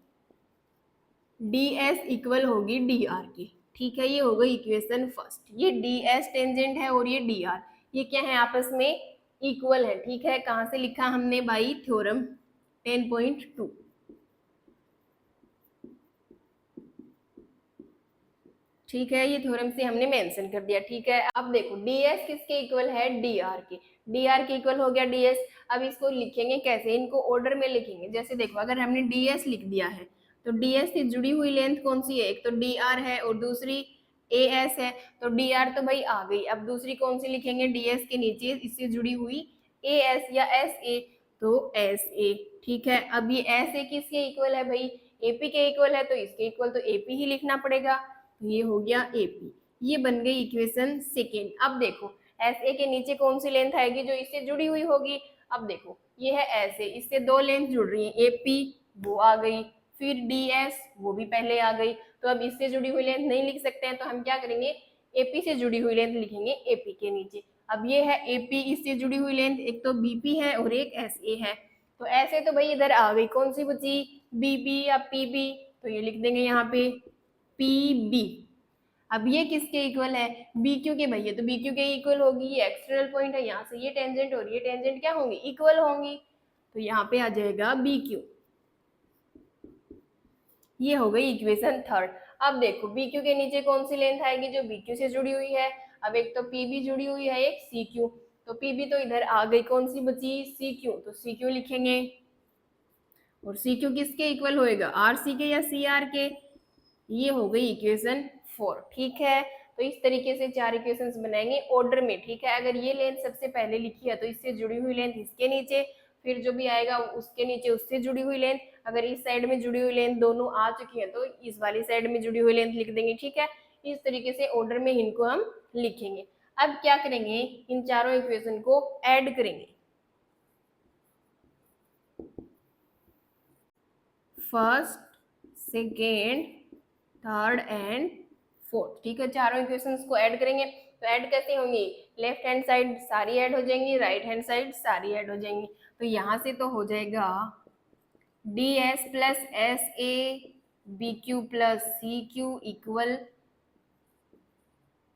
DS इक्वल होगी DR की। ठीक है, ये हो गई इक्वेशन फर्स्ट। ये DS टेंजेंट है और ये DR, ये क्या है? आपस में इक्वल है। ठीक है, कहाँ से लिखा हमने भाई? थ्योरम 10.2। ठीक है, ये थ्योरम से हमने मेंशन कर दिया। ठीक है, अब देखो DS किसके इक्वल है? DR के। DR के इक्वल हो गया DS। अब इसको लिखेंगे कैसे? इनको ऑर्डर में लिखेंगे। जैसे देखो अगर हमने DS लिख दिया है तो DS से जुड़ी हुई लेंथ कौन सी है? एक तो DR है और दूसरी AS है, तो DR तो भाई आ गई। अब दूसरी कौन सी लिखेंगे? DS के नीचे इससे जुड़ी हुई AS या SA, तो SA। ठीक है, अब ये SA किसके इक्वल है भाई? AP के इक्वल है, तो इसके इक्वल तो AP ही लिखना पड़ेगा। तो ये हो गया AP, ये बन गई इक्वेशन सेकेंड। अब देखो SA के नीचे कौन सी लेंथ आएगी जो इससे जुड़ी हुई होगी? अब देखो ये है SA, इससे दो लेंथ जुड़ रही है, AP वो आ गई, फिर DS वो भी पहले आ गई। तो अब इससे जुड़ी हुई लेंथ नहीं लिख सकते हैं, तो हम क्या करेंगे? AP से जुड़ी हुई लेंथ लिखेंगे AP के नीचे। अब ये है AP, इससे जुड़ी हुई लेंथ एक तो BP है और एक SA है। तो ऐसे तो भाई इधर आ गई, कौन सी बची? BB या PB, तो ये लिख देंगे यहाँ पे PB। अब ये किसके इक्वल है? BQ के भैया, तो BQ के इक्वल होगी। ये एक्सटर्नल पॉइंट है, यहाँ से ये टेंजेंट और ये टेंजेंट क्या होंगी? इक्वल होंगी। तो यहाँ पे आ जाएगा BQ। ये हो गई इक्वेशन थर्ड। अब देखो BQ के नीचे कौन सी लेंथ आएगी जो BQ से जुड़ी हुई है? अब एक तो PB जुड़ी हुई है, एक CQ, तो PB तो इधर आ गई, कौन सी बची? CQ, तो CQ लिखेंगे। और CQ किसके इक्वल होएगा? RC के या CR के? ये हो गई इक्वेशन 4। ठीक है, तो इस तरीके से 4 इक्वेशंस बनाएंगे ऑर्डर में, ठीक है। अगर ये लेंथ सबसे पहले लिखी है तो इससे जुड़ी हुई लेंथ इसके नीचे, फिर जो भी आएगा उसके नीचे उससे जुड़ी हुई लेंथ। अगर इस साइड में जुड़ी हुई लेंथ दोनों आ चुकी है तो इस वाली साइड में जुड़ी हुई लेंथ लिख देंगे, ठीक है। इस तरीके से ऑर्डर में इनको हम लिखेंगे। अब क्या करेंगे, इन चारों इक्वेशन को ऐड करेंगे, first, second, third and fourth, ठीक है। चारों इक्वेशंस को ऐड करेंगे। तो ऐड कैसे होंगी, लेफ्ट हैंड साइड सारी ऐड हो जाएंगी, राइट हैंड साइड सारी ऐड हो जाएंगी। तो यहां से तो हो जाएगा D S plus S A B Q plus C Q equal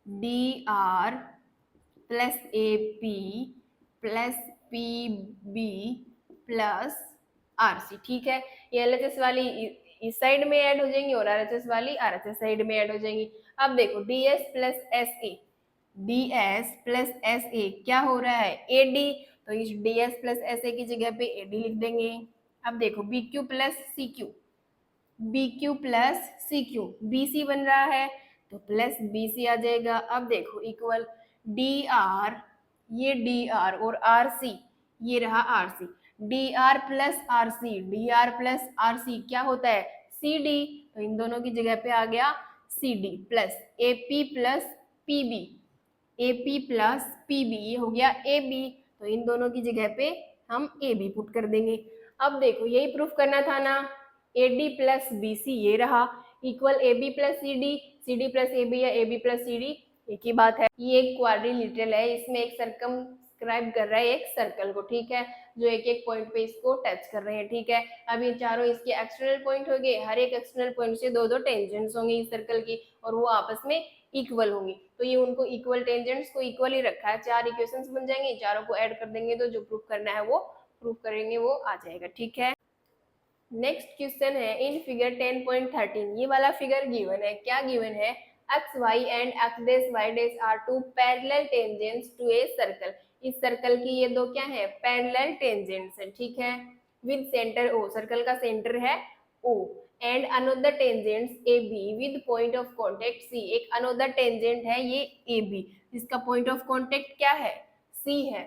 D R plus A P plus P B plus R C, ठीक है। ये एलएचएस वाली इस साइड में ऐड हो जाएंगी और आरएचएस वाली आरएचएस साइड में ऐड हो जाएंगी। अब देखो डीएस प्लस एस ए, डीएस प्लस एस ए क्या हो रहा है, एडी, तो इस डीएस प्लस एस ए की जगह पे एडी लिख देंगे। अब देखो B Q plus C Q, B Q plus C Q, B C बन रहा है तो प्लस बी सी आ जाएगा। अब देखो इक्वल डी आर, ये डी आर और आर सी, ये रहा R C, D R plus R C, D R plus R C क्या होता है, सी डी, तो इन दोनों की जगह पे आ गया C D plus A P plus P B, A P plus P B, ये हो गया ए बी, तो इन दोनों की जगह पे हम ए बी पुट कर देंगे। अब देखो यही प्रूफ करना था ना, A D plus B C ये रहा equal A B plus C D plus A B या A B plus C D एक ही बात है। ये एक क्वाड्रिलेटरल है, इसमें एक सर्कमस्क्राइब कर रहा है एक सर्कल को, ठीक है, जो एक एक पॉइंट पे इसको टच कर रहे हैं, ठीक है। अब ये चारों इसके एक्सटर्नल पॉइंट हो गए, हर एक एक्सटर्नल पॉइंट से दो दो टेंजेंट्स होंगी इस सर्कल की और वो आपस में इक्वल होंगी। तो ये उनको इक्वल टेंजेंट्स को इक्वल ही रखा है, 4 इक्वेशंस बन जाएंगे, चारों को ऐड कर देंगे तो जो प्रूफ करना है वो प्रूफ करेंगे वो आ जाएगा, ठीक है। नेक्स्ट क्वेश्चन है इन फिगर 10.13, ये वाला फिगर गिवन है, क्या गिवन है, X Y and X dash Y dash are two parallel tangents to a circle. इस सर्कल की ये दो क्या है, पैरेलल टेंजेंट्स है, ठीक है, विद सेंटर ओ, सर्कल का सेंटर है O, and another tangents A B with point of contact C, एक अनदर टेंजेंट है ये ए बी, जिसका पॉइंट ऑफ कॉन्टेक्ट क्या है, सी है,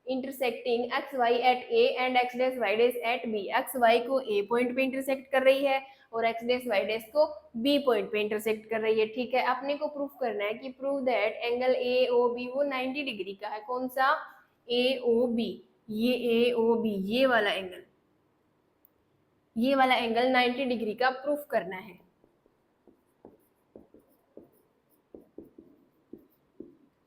intersecting X Y at A and X dash Y dash at B, X Y को A point पे intersect कर रही है और एक्स डैश वाई डैश को बी पॉइंट पे इंटरसेक्ट कर रही है, ठीक है। अपने को प्रूफ करना है कि prove that angle A O B वो 90 डिग्री का है, कौन सा, ए ओ बी, ये ए ओ बी, ये वाला एंगल, ये वाला एंगल 90 डिग्री का प्रूफ करना है।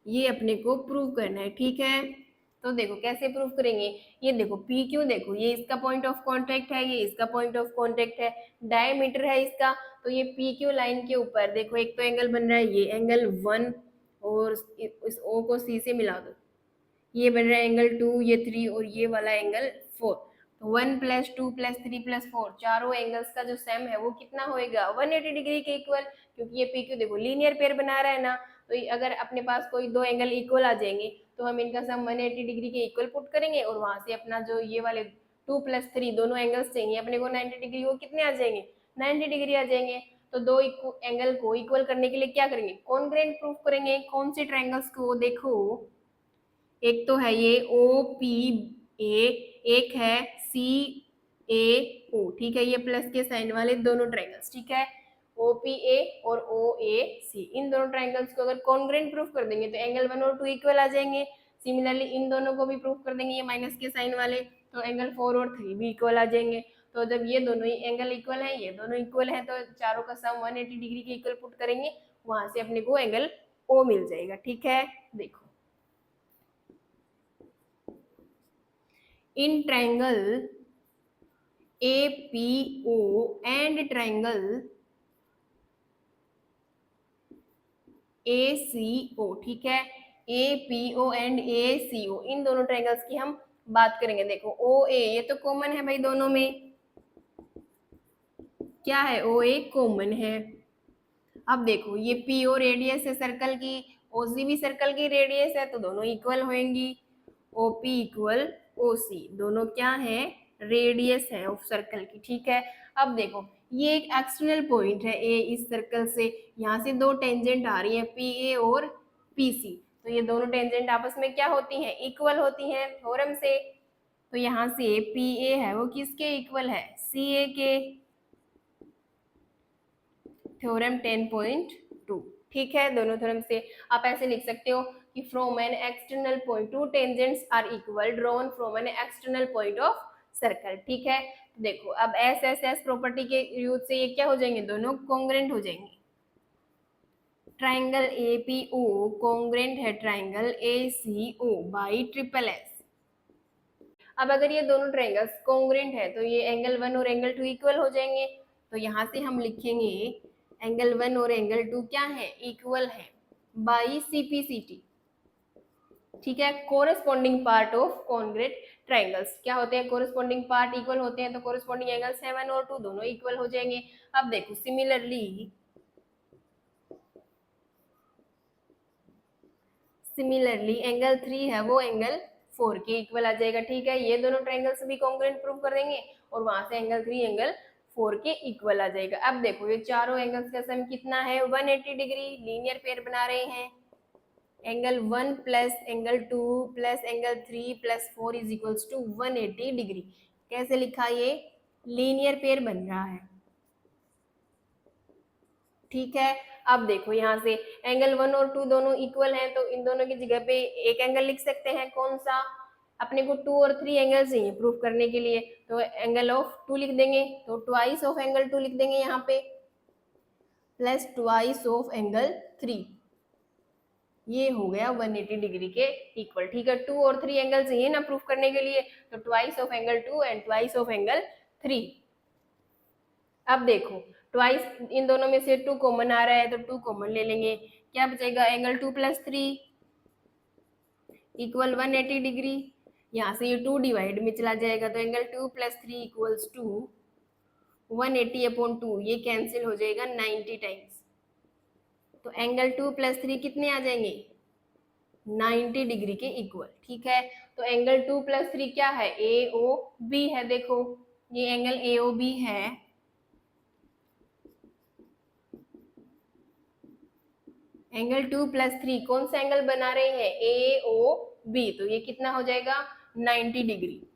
ये अपने को प्रूव करना है, ठीक है। तो देखो कैसे प्रूफ करेंगे, ये देखो पी क्यू, देखो ये इसका पॉइंट ऑफ कांटेक्ट है, ये इसका पॉइंट ऑफ कांटेक्ट है, डायमीटर है इसका, तो ये पी क्यू लाइन के ऊपर देखो एक तो एंगल बन रहा है ये एंगल 1 और इस ओ को सी से मिला दो, ये बन रहा है एंगल 2, ये 3 और ये वाला एंगल 4, तो 1 + 2 + 3 + 4 चारों एंगल्स का जो सम है वो कितना होएगा, 180 डिग्री के इक्वल, क्योंकि ये पी क्यू देखो लीनियर पेयर बना रहा है ना, तो अगर अपने पास कोई दो एंगल इक्वल आ जाएंगे तो हम इनका सम 180 डिग्री के इक्वल पुट करेंगे और वहां से अपना जो ये वाले 2 + 3 दोनों एंगल्स चाहिए अपने को 90 डिग्री, वो कितने आ जाएंगे, 90 डिग्री आ जाएंगे। तो दो एंगल को इक्वल करने के लिए क्या करेंगे, कॉन्ग्रुएंट प्रूफ करेंगे। कौन से ट्रायंगल्स को, देखो एक तो है ये ओ पी ए, एक है सी ए ओ, ठीक है, ये प्लस के साइन वाले दोनों ट्रायंगल्स, ठीक है, ओ पी ए और ओ ए सी, इन दोनों ट्रायंगल्स को अगर कॉन्ग्रुएंट प्रूफ कर देंगे तो एंगल 1 और 2 इक्वल आ जाएंगे। सिमिलरली इन दोनों को भी प्रूफ कर देंगे, ये माइनस के साइन वाले, तो एंगल 4 और 3 भी इक्वल आ जाएंगे। तो जब ये दोनों ही एंगल इक्वल है, ये दोनों इक्वल है, तो चारों का सम 180 डिग्री के इक्वल पुट करेंगे, वहां से अपने को एंगल ओ मिल जाएगा, ठीक है। देखो in triangle APO and triangle ACO, ठीक है, APO and ACO इन दोनों ट्रायंगल्स की हम बात करेंगे। देखो OA ये तो कॉमन है भाई, दोनों में क्या है, OA कॉमन है। अब देखो ये PO रेडियस है सर्कल की, OC भी सर्कल की रेडियस है, तो दोनों इक्वल होंगी, OP इक्वल OC, दोनों क्या है, रेडियस है ऑफ सर्कल की, ठीक है। अब देखो ये एक एक्सटर्नल पॉइंट है ए, इस सर्कल से यहाँ से दो टेंजेंट आ रही है पी ए और पी सी, तो ये दोनों टेंजेंट आपस में क्या होती हैं, इक्वल होती हैं थ्योरम से। तो यहाँ से पी ए है वो किसके इक्वल है, सी ए के, थ्योरम 10.2, ठीक है। दोनों थ्योरम से आप ऐसे लिख सकते हो कि from an external point two tangents are equal drawn from an external point of circle, ठीक है। देखो अब एस एस एस प्रॉपर्टी के यूज से ये क्या हो जाएंगे, दोनों कॉन्ग्रेंट हो जाएंगे। Triangle A P O congruent है triangle A C O by triple S. अब अगर ये दोनों ट्रायंगल्स कॉन्ग्रेंट है तो ये एंगल 1 और एंगल 2 इक्वल हो जाएंगे। तो यहाँ से हम लिखेंगे एंगल 1 और एंगल 2 क्या है, इक्वल है बाई सीपीसीटी, ठीक है। Corresponding part of congruent triangles क्या होते हैं, कोरेस्पॉन्डिंग पार्ट इक्वल होते हैं, तो कोरेस्पॉन्डिंग एंगल्स है 1 और 2 दोनों इक्वल हो जाएंगे। अब देखो सिमिलरली एंगल 3 है वो एंगल 4 के इक्वल आ जाएगा, ठीक है। ये दोनों ट्रायंगल्स भी कॉन्ग्रुएंट प्रूव कर देंगे और वहां से एंगल 3 एंगल 4 के इक्वल आ जाएगा। अब देखो ये चारों एंगल्स का सम कितना है, 180 डिग्री, लीनियर पेयर बना रहे हैं। Angle 1 plus angle 2 plus angle 3 plus 4 is equals to 180 degree. कैसे लिखा, ये लीनियर पेयर बन रहा है, ठीक है। अब देखो यहाँ से एंगल 1 और 2 दोनों इक्वल हैं, तो इन दोनों की जगह पे एक एंगल लिख सकते हैं, कौन सा, अपने को 2 और 3 एंगल चाहिए प्रूफ करने के लिए, तो एंगल ऑफ 2 लिख देंगे, तो ट्वाइस ऑफ एंगल 2 लिख देंगे यहाँ पे, प्लस ट्वाइस ऑफ एंगल 3, ये हो गया 180 डिग्री के इक्वल, ठीक है। 2 और 3 एंगल चाहिए ना प्रूफ करने के लिए, तो twice of angle 2 and twice of angle 3। अब देखो ट्वाइस इन दोनों में से 2 कॉमन आ रहा है, तो 2 कॉमन ले लेंगे, क्या बचेगा, एंगल 2 प्लस 3 इक्वल 180 डिग्री। यहाँ से ये 2 डिवाइड में चला जाएगा, तो angle 2 plus 3 equals to 180 upon 2, ये कैंसिल हो जाएगा 90 टाइम्स, तो एंगल 2 प्लस 3 कितने आ जाएंगे, 90 डिग्री के इक्वल, ठीक है। तो एंगल 2 प्लस 3 क्या है, ए ओ बी है, देखो ये एंगल ए ओ बी है, एंगल 2 प्लस 3 कौन सा एंगल बना रहे हैं, ए ओ बी, तो ये कितना हो जाएगा 90 डिग्री,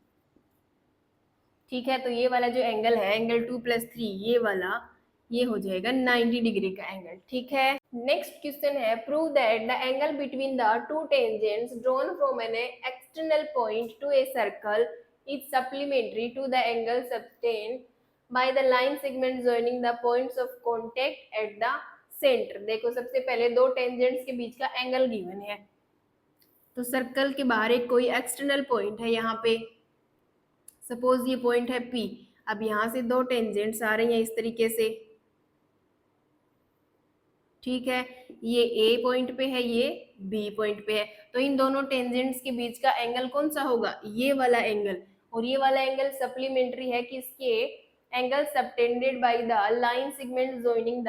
ठीक है। तो ये वाला जो एंगल है एंगल 2 प्लस 3 ये वाला, ये हो जाएगा 90 डिग्री का एंगल, ठीक है। नेक्स्ट क्वेश्चन है, prove that the angle between the two tangents drawn from an external point to a circle is supplementary to the angle subtended by the line segment joining the points of contact at the centre. देखो सबसे पहले दो tangents के बीच का angle given है, तो circle के बाहर एक कोई एक्सटर्नल पॉइंट है, यहाँ पे सपोज ये पॉइंट है P। अब यहाँ से दो टेंजेंट्स आ रही हैं इस तरीके से, ठीक है, ये A पॉइंट पे है, ये B पॉइंट पे है, तो इन दोनों टेंजेंट्स के बीच का एंगल कौन सा होगा, ये वाला एंगल, और ये वाला एंगल सप्लीमेंट्री है किसके, angle subtended bye the line segment joining the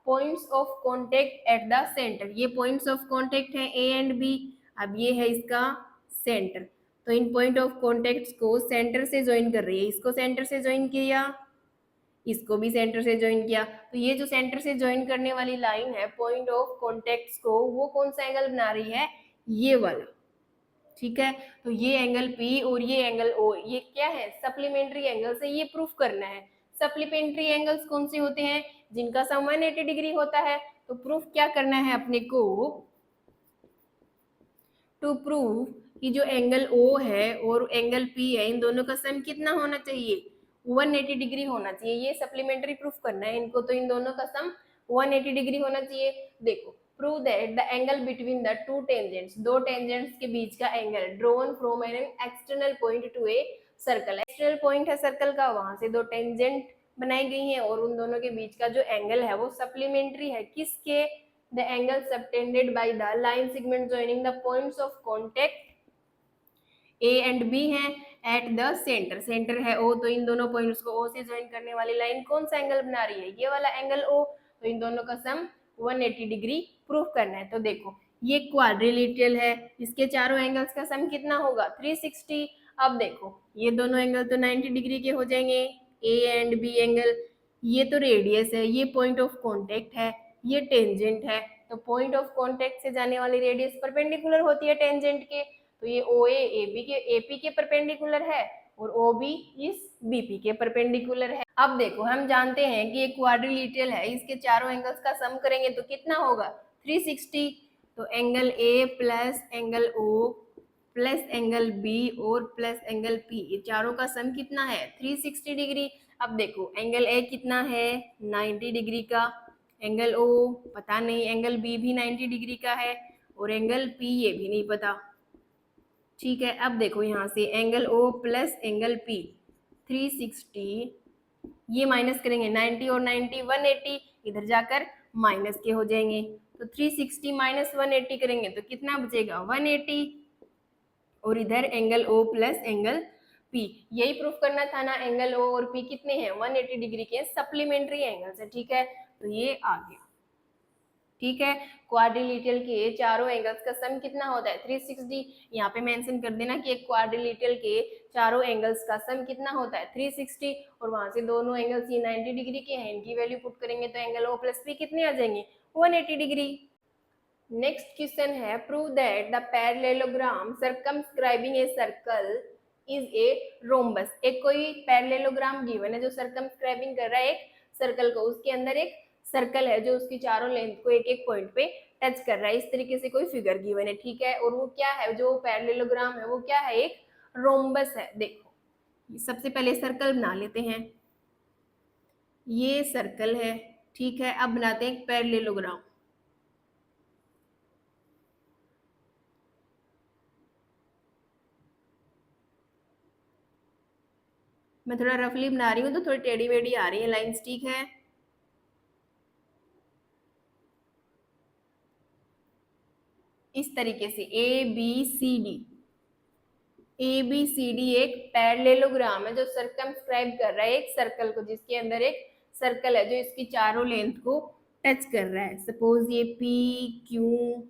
points of contact eight the centre. ये पॉइंट्स ऑफ कांटेक्ट है A एंड B, अब ये है इसका सेंटर, तो इन पॉइंट ऑफ कांटेक्ट्स को सेंटर से ज्वाइन कर रही है, इसको सेंटर से ज्वाइन किया, इसको भी सेंटर से ज्वाइन किया, तो ये जो सेंटर से ज्वाइन करने वाली लाइन है पॉइंट ऑफ कांटेक्ट्स को, वो कौन सा एंगल बना रही है, ये वाला, ठीक है। तो ये एंगल P और ये एंगल O ये क्या है, सप्लीमेंट्री एंगल से ये प्रूफ करना है। सप्लीमेंट्री एंगल्स कौन से होते हैं, जिनका सम 180 डिग्री होता है, तो प्रूफ क्या करना है अपने को, टू प्रूव कि जो एंगल O है और एंगल P है इन दोनों का सम कितना होना चाहिए, 180 डिग्री होना चाहिए, ये सप्लीमेंट्री प्रूफ करना है इनको, तो इन दोनों का सम 180 डिग्री होना चाहिए। देखो prove that the angle between the two tangents, दो टेंजेंट्स के बीच का angle drawn from an external point to a circle, external point है सर्कल का, वहां से दो टेंजेंट बनाई गई हैं और उन दोनों के बीच का जो एंगल है वो सप्लीमेंट्री है किसके, the angle subtended by the line segment joining the points of contact A and B हैं at the center, सेंटर है O, तो इन दोनों पॉइंट्स को O से ज्वाइन करने वाली लाइन कौन सा एंगल बना रही है, ये वाला एंगल O, तो इन दोनों का सम 180 डिग्री प्रूफ करना है। तो देखो ये क्वाड्रिलेटरल है, इसके चारों एंगल्स का सम कितना होगा 360। अब देखो ये दोनों एंगल तो 90 डिग्री के हो जाएंगे, ए एंड बी एंगल। ये तो रेडियस है, ये पॉइंट ऑफ कांटेक्ट है, ये टेंजेंट है। तो पॉइंट ऑफ कांटेक्ट से जाने वाली रेडियस परपेंडिकुलर होती है टेंजेंट के, तो ये ओ ए बी के एपी के परपेंडिकुलर है और ओ बी इस बीपी के परपेंडिकुलर है। अब देखो हम जानते हैं कि एक क्वाड्रिलेटरल है, इसके चारों एंगल्स का सम करेंगे तो कितना होगा 360। तो angle A plus angle O plus angle B और प्लस एंगल पी, ये चारों का सम कितना है 360 डिग्री। अब देखो एंगल ए कितना है 90 डिग्री का, एंगल ओ पता नहीं, एंगल बी भी 90 डिग्री का है और एंगल पी ये भी नहीं पता। ठीक है, अब देखो यहाँ से angle O plus angle P 360, ये माइनस करेंगे 90 और 90 180, इधर जाकर माइनस के हो जाएंगे। तो 360 माइनस 180 करेंगे तो कितना बचेगा 180, और इधर angle O plus angle P, यही प्रूफ करना था ना, एंगल ओ और पी कितने हैं 180 डिग्री के सप्लीमेंट्री एंगल्स है। ठीक है, तो ये आ गया। ठीक है, क्वाड्रिलेटरल के चारों एंगल्स का सम कितना होता है 360। यहाँ पे मेंशन कर देना कि एक क्वाड्रिलेटरल के चारों एंगल्स का सम कितना होता है 360, और वहां से दोनों एंगल्स ये 90 डिग्री के हैं, इनकी वैल्यू पुट करेंगे तो एंगल ओ प्लस पी कितने आ जाएंगे 180 डिग्री। नेक्स्ट क्वेश्चन है, prove that the parallelogram circumscribing a circle is a rhombus. एक कोई पैरेललोग्राम गिवन है जो सर्कमस्क्राइबिंग कर रहा है एक सर्कल को, उसके अंदर एक सर्कल है जो उसकी चारों लेंथ को एक एक पॉइंट पे टच कर रहा है, इस तरीके से कोई फिगर गिवन है। ठीक है, और वो क्या है, जो पैरेललोग्राम है वो क्या है, एक रोम्बस है। देखो सबसे पहले सर्कल बना लेते हैं, ये सर्कल है। ठीक है, अब बनाते हैं एक पैरेललोग्राम। मैं थोड़ा रफली बना रही हूँ तो थोड़ी टेढ़ी वेढ़ी आ रही है लाइंस। ठीक है, इस तरीके से A B C D, A B C D एक पैरेललोग्राम है जो सर्कमस्क्राइब कर रहा है एक सर्कल को, जिसके अंदर एक सर्कल है जो इसकी चारों लेंथ को टच कर रहा है। सपोज ये पी क्यू,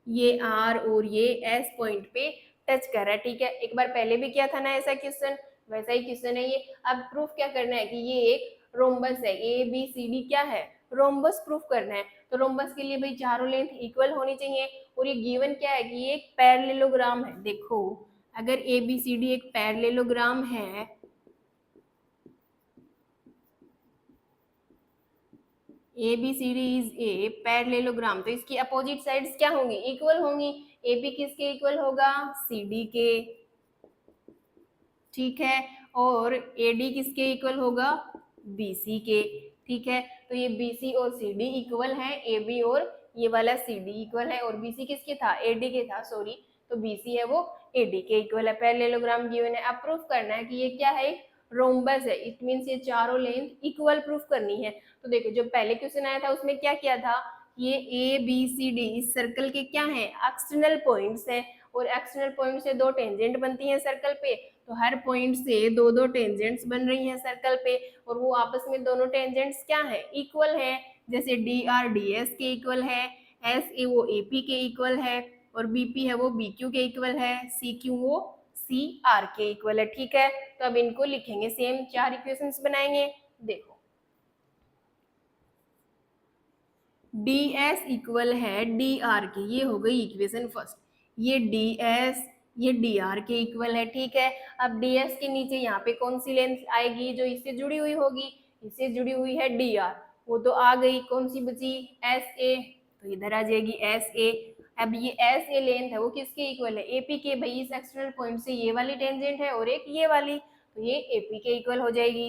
ये आर और ये एस पॉइंट पे टच कर रहा है। ठीक है, एक बार पहले भी किया था ना ऐसा क्वेश्चन, वैसा ही क्वेश्चन है ये। अब प्रूफ क्या करना है कि ये एक रोम्बस है, ए बी सी डी क्या है रोम्बस प्रूफ करना है। तो रोम्बस के लिए भाई चारों लेंथ इक्वल होनी चाहिए, और ये गिवन क्या है कि ये एक पैरेललोग्राम है। देखो अगर ए बी सी डी एक पैरेललोग्राम है, A B C D is a parallelogram, तो इसकी अपोजिट साइड्स क्या होंगी इक्वल होंगी। ए बी किसके इक्वल होगा सी डी के। ठीक है, और ए डी किसके इक्वल होगा बी सी के। ठीक है, तो ये बी सी और सी डी इक्वल है, ए बी और ये वाला सी डी इक्वल है, और बी सी किसके था ए डी के था, सॉरी, तो बी सी है वो ए डी के इक्वल है। पैरेललोग्राम गिवन है, अब प्रूफ करना है कि ये क्या है रोम्बस है, इट मीन्स ये चारों लेंथ इक्वल प्रूफ करनी है। तो देखो जो पहले क्वेश्चन आया था उसमें क्या किया था, ये ए बी सी डी इस सर्कल के क्या है एक्सटर्नल पॉइंट्स है, और एक्सटर्नल पॉइंट से दो टेंजेंट बनती है सर्कल पे, तो हर पॉइंट से दो दो टेंजेंट्स बन रही हैं सर्कल पे, और वो आपस में दोनों टेंजेंट्स क्या है इक्वल है। जैसे डी आर डी एस के इक्वल है, एस ए वो ए पी के इक्वल है, और बी पी है वो बी क्यू के इक्वल है, सी क्यू वो सी आर के इक्वल है। ठीक है, तो अब इनको लिखेंगे, सेम चार इक्वेशंस बनाएंगे। देखो डी एस इक्वल है डी आर के, ये हो गई इक्वेशन फर्स्ट, ये डी एस ये डी आर के इक्वल है। ठीक है, अब डी एस के नीचे यहाँ पे कौन सी लेंथ आएगी जो इससे जुड़ी हुई होगी, इससे जुड़ी हुई है डी आर, वो तो आ गई, कौन सी बची एस ए, तो इधर आ जाएगी एस ए। अब ये एस ए लेंथ है वो किसके इक्वल है एपी के, भाई इस एक्सटर्नल पॉइंट से ये वाली टेंजेंट है और एक ये वाली, तो ये एपी के इक्वल हो जाएगी।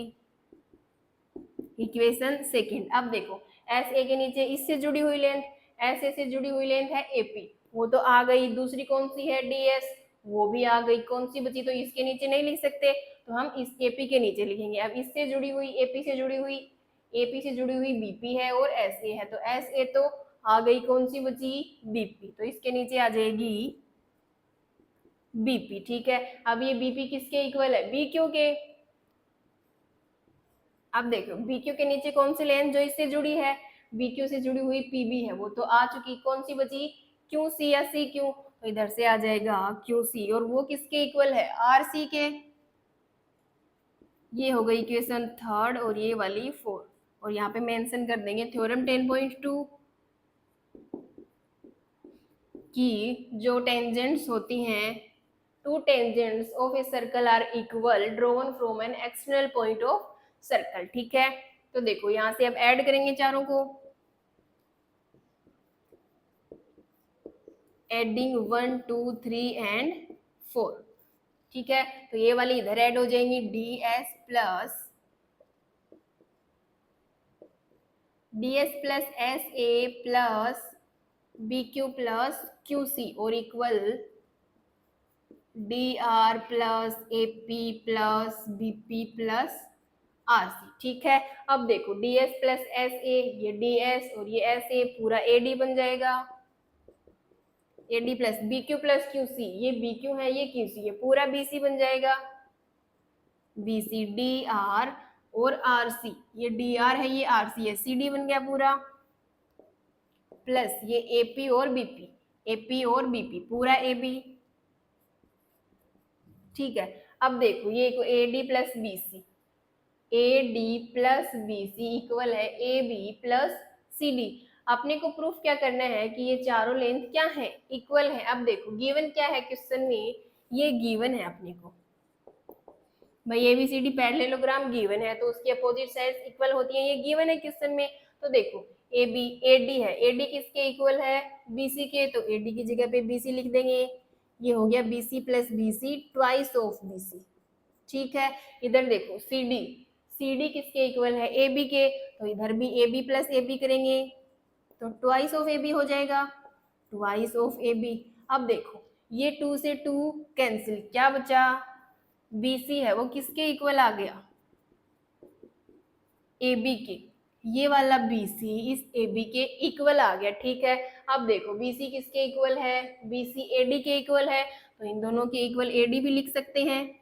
इक्वेशन सेकंड, अब देखो एस ए के नीचे इससे जुड़ी हुई लेंथ, एस ए से जुड़ी हुई लेंथ है एपी, वो तो आ गई, दूसरी कौन सी है डी एस, वो भी आ गई, कौन सी बची, तो इसके नीचे नहीं लिख सकते तो हम इस एपी के नीचे लिखेंगे। अब इससे जुड़ी हुई एपी से जुड़ी हुई, एपी से जुड़ी हुई बीपी है और एस ए है, तो एस ए तो आ गई, कौन सी बची बीपी, तो इसके नीचे आ जाएगी बीपी। ठीक है, अब ये बीपी किसके इक्वल है बी क्यू के। अब देखो BQ के नीचे कौन सी लेंथ जो इससे जुड़ी है, BQ से जुड़ी हुई PB है, वो तो आ चुकी, कौन सी बची QC या CQ, तो इधर से आ जाएगा QC, और वो किसके इक्वल है, RC के। ये हो गई इक्वेशन थर्ड और ये वाली फोर्थ, और यहाँ पे मेंशन कर देंगे थ्योरम 10.2 कि जो टेंजेंट्स होती हैं, two tangents of a circle are equal drawn from an external point of circle. ठीक है, तो देखो यहाँ से अब ऐड करेंगे चारों को, एडिंग 1 2 3 एंड 4। ठीक है, तो ये वाली इधर ऐड हो जाएंगी, ds plus SA plus BQ plus QC और equal DR plus AP plus BP plus RC। ठीक है, अब देखो DS प्लस SA, ये DS और ये SA पूरा AD बन जाएगा, AD plus BQ plus QC, ये BQ है ये QC, ये पूरा BC बन जाएगा, BC DR और RC, ये DR है ये RC है, CD बन गया पूरा, प्लस ये AP और BP, AP और BP पूरा AB। ठीक है, अब देखो ये AD plus BC, AD plus BC equal है AB प्लस CD। अपने को प्रूफ क्या करना है कि ये चारों लेंथ क्या है, इक्वल है। अब देखो गिवन क्या है क्वेश्चन में, ये गिवन है अपने को भाई ABCD पैरेललोग्राम गिवन है, तो उसकी अपोजिट साइड्स इक्वल होती है, ये गिवन है क्वेश्चन में। तो देखो AB AD है, AD किसके इक्वल है, BC के, तो AD की जगह पे BC लिख देंगे, ये हो गया BC plus BC twice of BC। ठीक है, इधर देखो CD किसके इक्वल है, AB के, तो इधर भी AB प्लस AB करेंगे तो ट्वाइस ऑफ AB हो जाएगा, ट्वाइस ऑफ AB। अब देखो ये 2 से 2 कैंसिल, क्या बचा, BC है वो किसके इक्वल आ गया, AB के, ये वाला BC इस AB के इक्वल आ गया। ठीक है, अब देखो BC किसके इक्वल है, BC AD के इक्वल है, तो इन दोनों के इक्वल AD भी लिख सकते हैं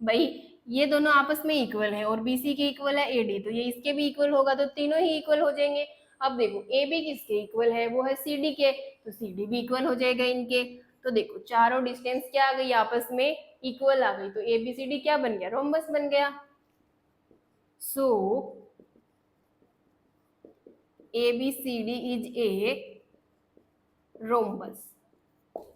भाई, ये दोनों आपस में इक्वल है और BC के इक्वल है AD, तो ये इसके भी इक्वल होगा, तो तीनों ही इक्वल हो जाएंगे। अब देखो AB किसके इक्वल है, वो है CD के, तो CD भी इक्वल हो जाएगा इनके। तो देखो चारों डिस्टेंस क्या आ गई, आपस में इक्वल आ गई, तो ABCD क्या बन गया, रोम्बस बन गया। सो ABCD इज ए रोम्बस।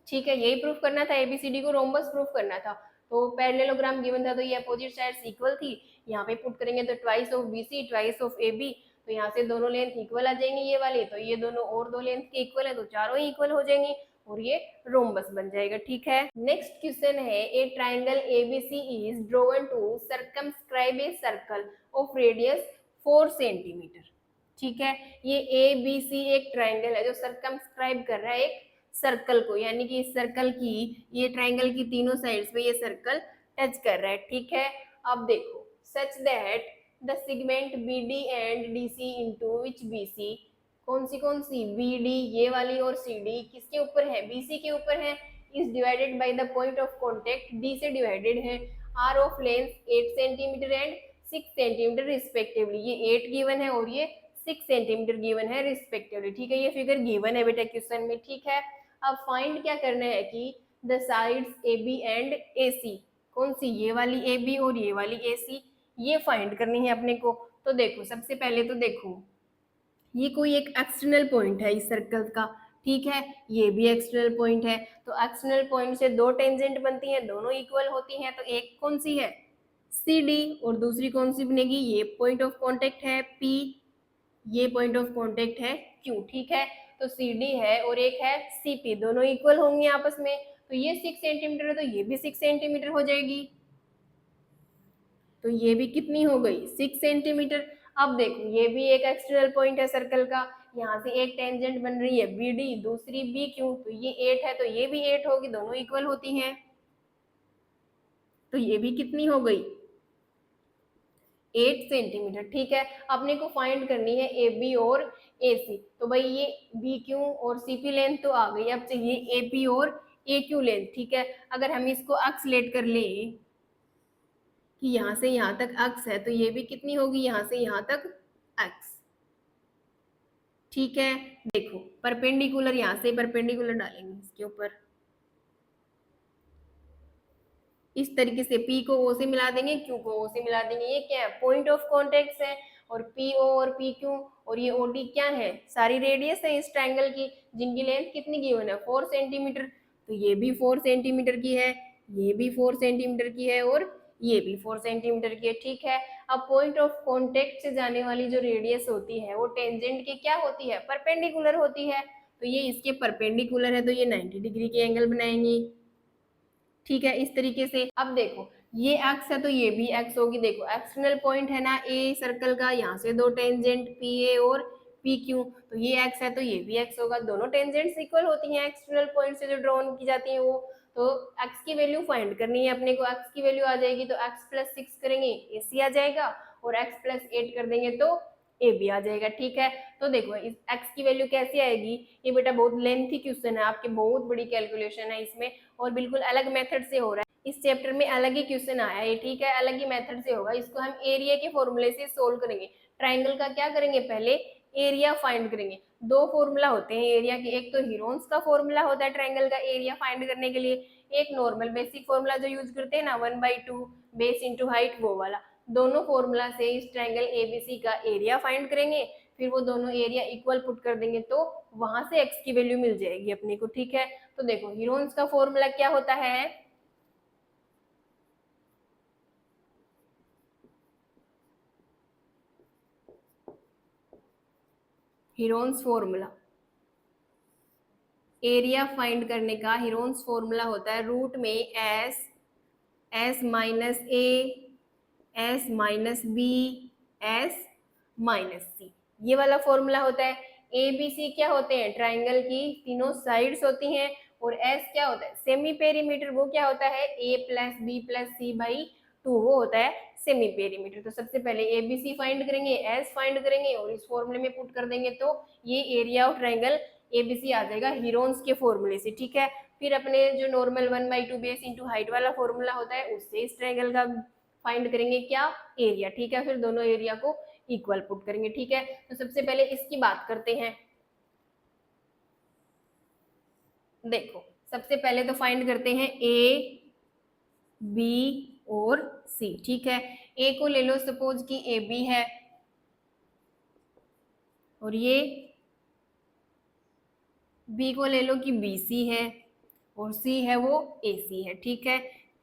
ठीक है, यही प्रूफ करना था, ABCD को रोम्बस प्रूफ करना था। तो पैरेललोग्राम गिवन था, तो ये अपोजिट साइड्स इक्वल थी, यहाँ पे पुट करेंगे तो twice of BC twice of AB, तो यहाँ से दोनों लेंथ इक्वल आ जाएंगी ये वाली, तो ये दोनों और दो लेंथ के इक्वल है, तो चारों ही इक्वल हो जाएंगी और ये रोम्बस बन जाएगा। ठीक है, नेक्स्ट क्वेश्चन है, a triangle ABC is drawn to circumscribe a circle of radius 4 centimetre. ठीक है, ये ABC एक ट्राइंगल है जो सर्कमस्क्राइब कर रहा है एक सर्कल को, यानी कि इस सर्कल की, ये ट्राइंगल की तीनों साइड्स पे ये सर्कल टच कर रहा है। ठीक है, अब देखो such that the segment BD and DC into which BC, कौन सी BD ये वाली और CD किसके ऊपर है, BC के ऊपर है, is divided by the point of contact D से डिवाइडेड है, are of length 8 centimetre and 6 centimetre respectively. ये 8 गिवन है और ये 6 सेंटीमीटर गिवन है रिस्पेक्टिवली। ठीक है, ये फिगर गिवन है बेटा क्वेश्चन में। ठीक है, अब फाइंड क्या करना है कि the sides AB and AC, कौन सी, ये वाली AB और ये वाली AC, ये फाइंड करनी है अपने को। तो देखो सबसे पहले तो देखो ये कोई एक एक्सटर्नल पॉइंट है इस सर्कल का, ठीक है, ये भी एक्सटर्नल पॉइंट है, तो एक्सटर्नल पॉइंट से दो टेंजेंट बनती हैं, दोनों इक्वल होती हैं, तो एक कौन सी है CD और दूसरी कौन सी बनेगी, ये पॉइंट ऑफ कांटेक्ट है P, ये पॉइंट ऑफ कांटेक्ट है Q। ठीक है, तो CD है और एक है CP, दोनों इक्वल होंगे आपस में, तो ये 6 सेंटीमीटर है तो ये भी 6 सेंटीमीटर हो जाएगी, तो ये भी कितनी हो गई 6 सेंटीमीटर। अब देखो ये भी एक एक्सटर्नल पॉइंट है सर्कल का, यहाँ से एक टेंजेंट बन रही है BD, दूसरी BQ, तो ये 8 है तो ये भी 8 होगी, दोनों इक्वल होती हैं, तो ये भी कितनी हो गई 8 सेंटीमीटर। ठीक है, अपने को फाइंड करनी है AB और AC, तो भाई ये BQ और CP लेंथ तो आ गई, अब चाहिए AP और AQ लेंथ। ठीक है, अगर हम इसको एक्सलेट कर ले कि यहाँ से यहाँ तक अक्स है, तो ये भी कितनी होगी यहाँ से यहाँ तक अक्स। ठीक है, देखो परपेंडिकुलर, यहाँ से परपेंडिकुलर डालेंगे इसके ऊपर, इस तरीके से P को O से मिला देंगे, Q को O से मिला देंगे। ये क्या है, पॉइंट ऑफ कॉन्टेक्ट है। और PO और PQ और ये OD क्या है, सारी रेडियस है इस ट्रायंगल की, जिनकी लेंथ कितनी गिवन है 4 सेंटीमीटर। तो ये भी 4 सेंटीमीटर की है, ये भी 4 सेंटीमीटर की है और ये भी 4 सेंटीमीटर की है। ठीक है, अब पॉइंट ऑफ कॉन्टेक्ट से जाने वाली जो रेडियस होती है वो टेंजेंट के क्या होती है, परपेंडिकुलर होती है। तो ये इसके परपेंडिकुलर है, तो ये 90 डिग्री के एंगल बनाएंगे। ठीक है, इस तरीके से। अब देखो ये एक्स है तो ये भी एक्स होगी। देखो एक्सटर्नल पॉइंट है ना ए सर्कल का, यहाँ से दो टेंजेंट पी ए और पी क्यू, तो ये एक्स है तो ये भी एक्स होगा। दोनों टेंजेंट्स इक्वल होती हैं एक्सटर्नल पॉइंट से जो ड्रॉन की जाती है वो। तो एक्स की वैल्यू फाइंड करनी है अपने को। एक्स की वैल्यू आ जाएगी तो एक्स प्लस 6 करेंगे ए सी आ जाएगा, और एक्स प्लस 8 कर देंगे तो ए बी आ जाएगा। ठीक है, तो देखो इस एक्स की वैल्यू कैसी आएगी, ये बेटा बहुत लेंथी क्वेश्चन है आपके, बहुत बड़ी कैलकुलेशन है इसमें और बिल्कुल अलग मेथड से हो रहा है। इस चैप्टर में अलग ही क्वेश्चन आया है, ठीक है, अलग ही मेथड से होगा। इसको हम एरिया के फॉर्मूले से सोल्व करेंगे। ट्राइंगल का क्या करेंगे, पहले एरिया फाइंड करेंगे। दो फॉर्मूला होते हैं एरिया के, एक तो हीरोन्स का फॉर्मूला होता है ट्राइंगल का एरिया फाइंड करने के लिए, एक नॉर्मल बेसिक फॉर्मूला जो यूज करते हैं ना 1/2 बेस इंटू हाइट, वो वाला। दोनों फॉर्मूला से इस ट्राइंगल एबीसी का एरिया फाइंड करेंगे, फिर वो दोनों एरिया इक्वल पुट कर देंगे तो वहां से एक्स की वैल्यू मिल जाएगी अपने को। ठीक है, तो देखो हीरोन्स का फॉर्मूला क्या होता है, हीरोन्स फॉर्मूला एरिया फाइंड करने का, हीरोन्स फॉर्मूला होता है रूट में S minus A, S minus B, S minus C, ये वाला फॉर्मूला होता है। ए बी सी क्या होते हैं, ट्राइंगल की तीनों साइड्स होती हैं। और एस क्या होता है, सेमी पेरीमीटर, वो क्या होता है A plus B plus C by 2, वो होता है सेमी पेरीमीटर। तो सबसे पहले ए बी सी फाइंड करेंगे, एस फाइंड करेंगे और इस फॉर्मूले में पुट कर देंगे तो ये एरिया ऑफ ट्राइंगल एबीसी आ जाएगा हीरोन्स के फॉर्मूले से। ठीक है, फिर अपने जो नॉर्मल 1/2 बेस इंटू हाइट वाला फॉर्मूला होता है उससे इस ट्राइंगल का फाइंड करेंगे क्या, एरिया। ठीक है, फिर दोनों एरिया को इक्वल पुट करेंगे। ठीक है, तो सबसे पहले इसकी बात करते हैं। देखो सबसे पहले तो फाइंड करते हैं ए बी और सी। ठीक है, ए को ले लो सपोज कि ए बी है और ये बी को ले लो कि बी सी है और सी है वो ए सी है। ठीक है,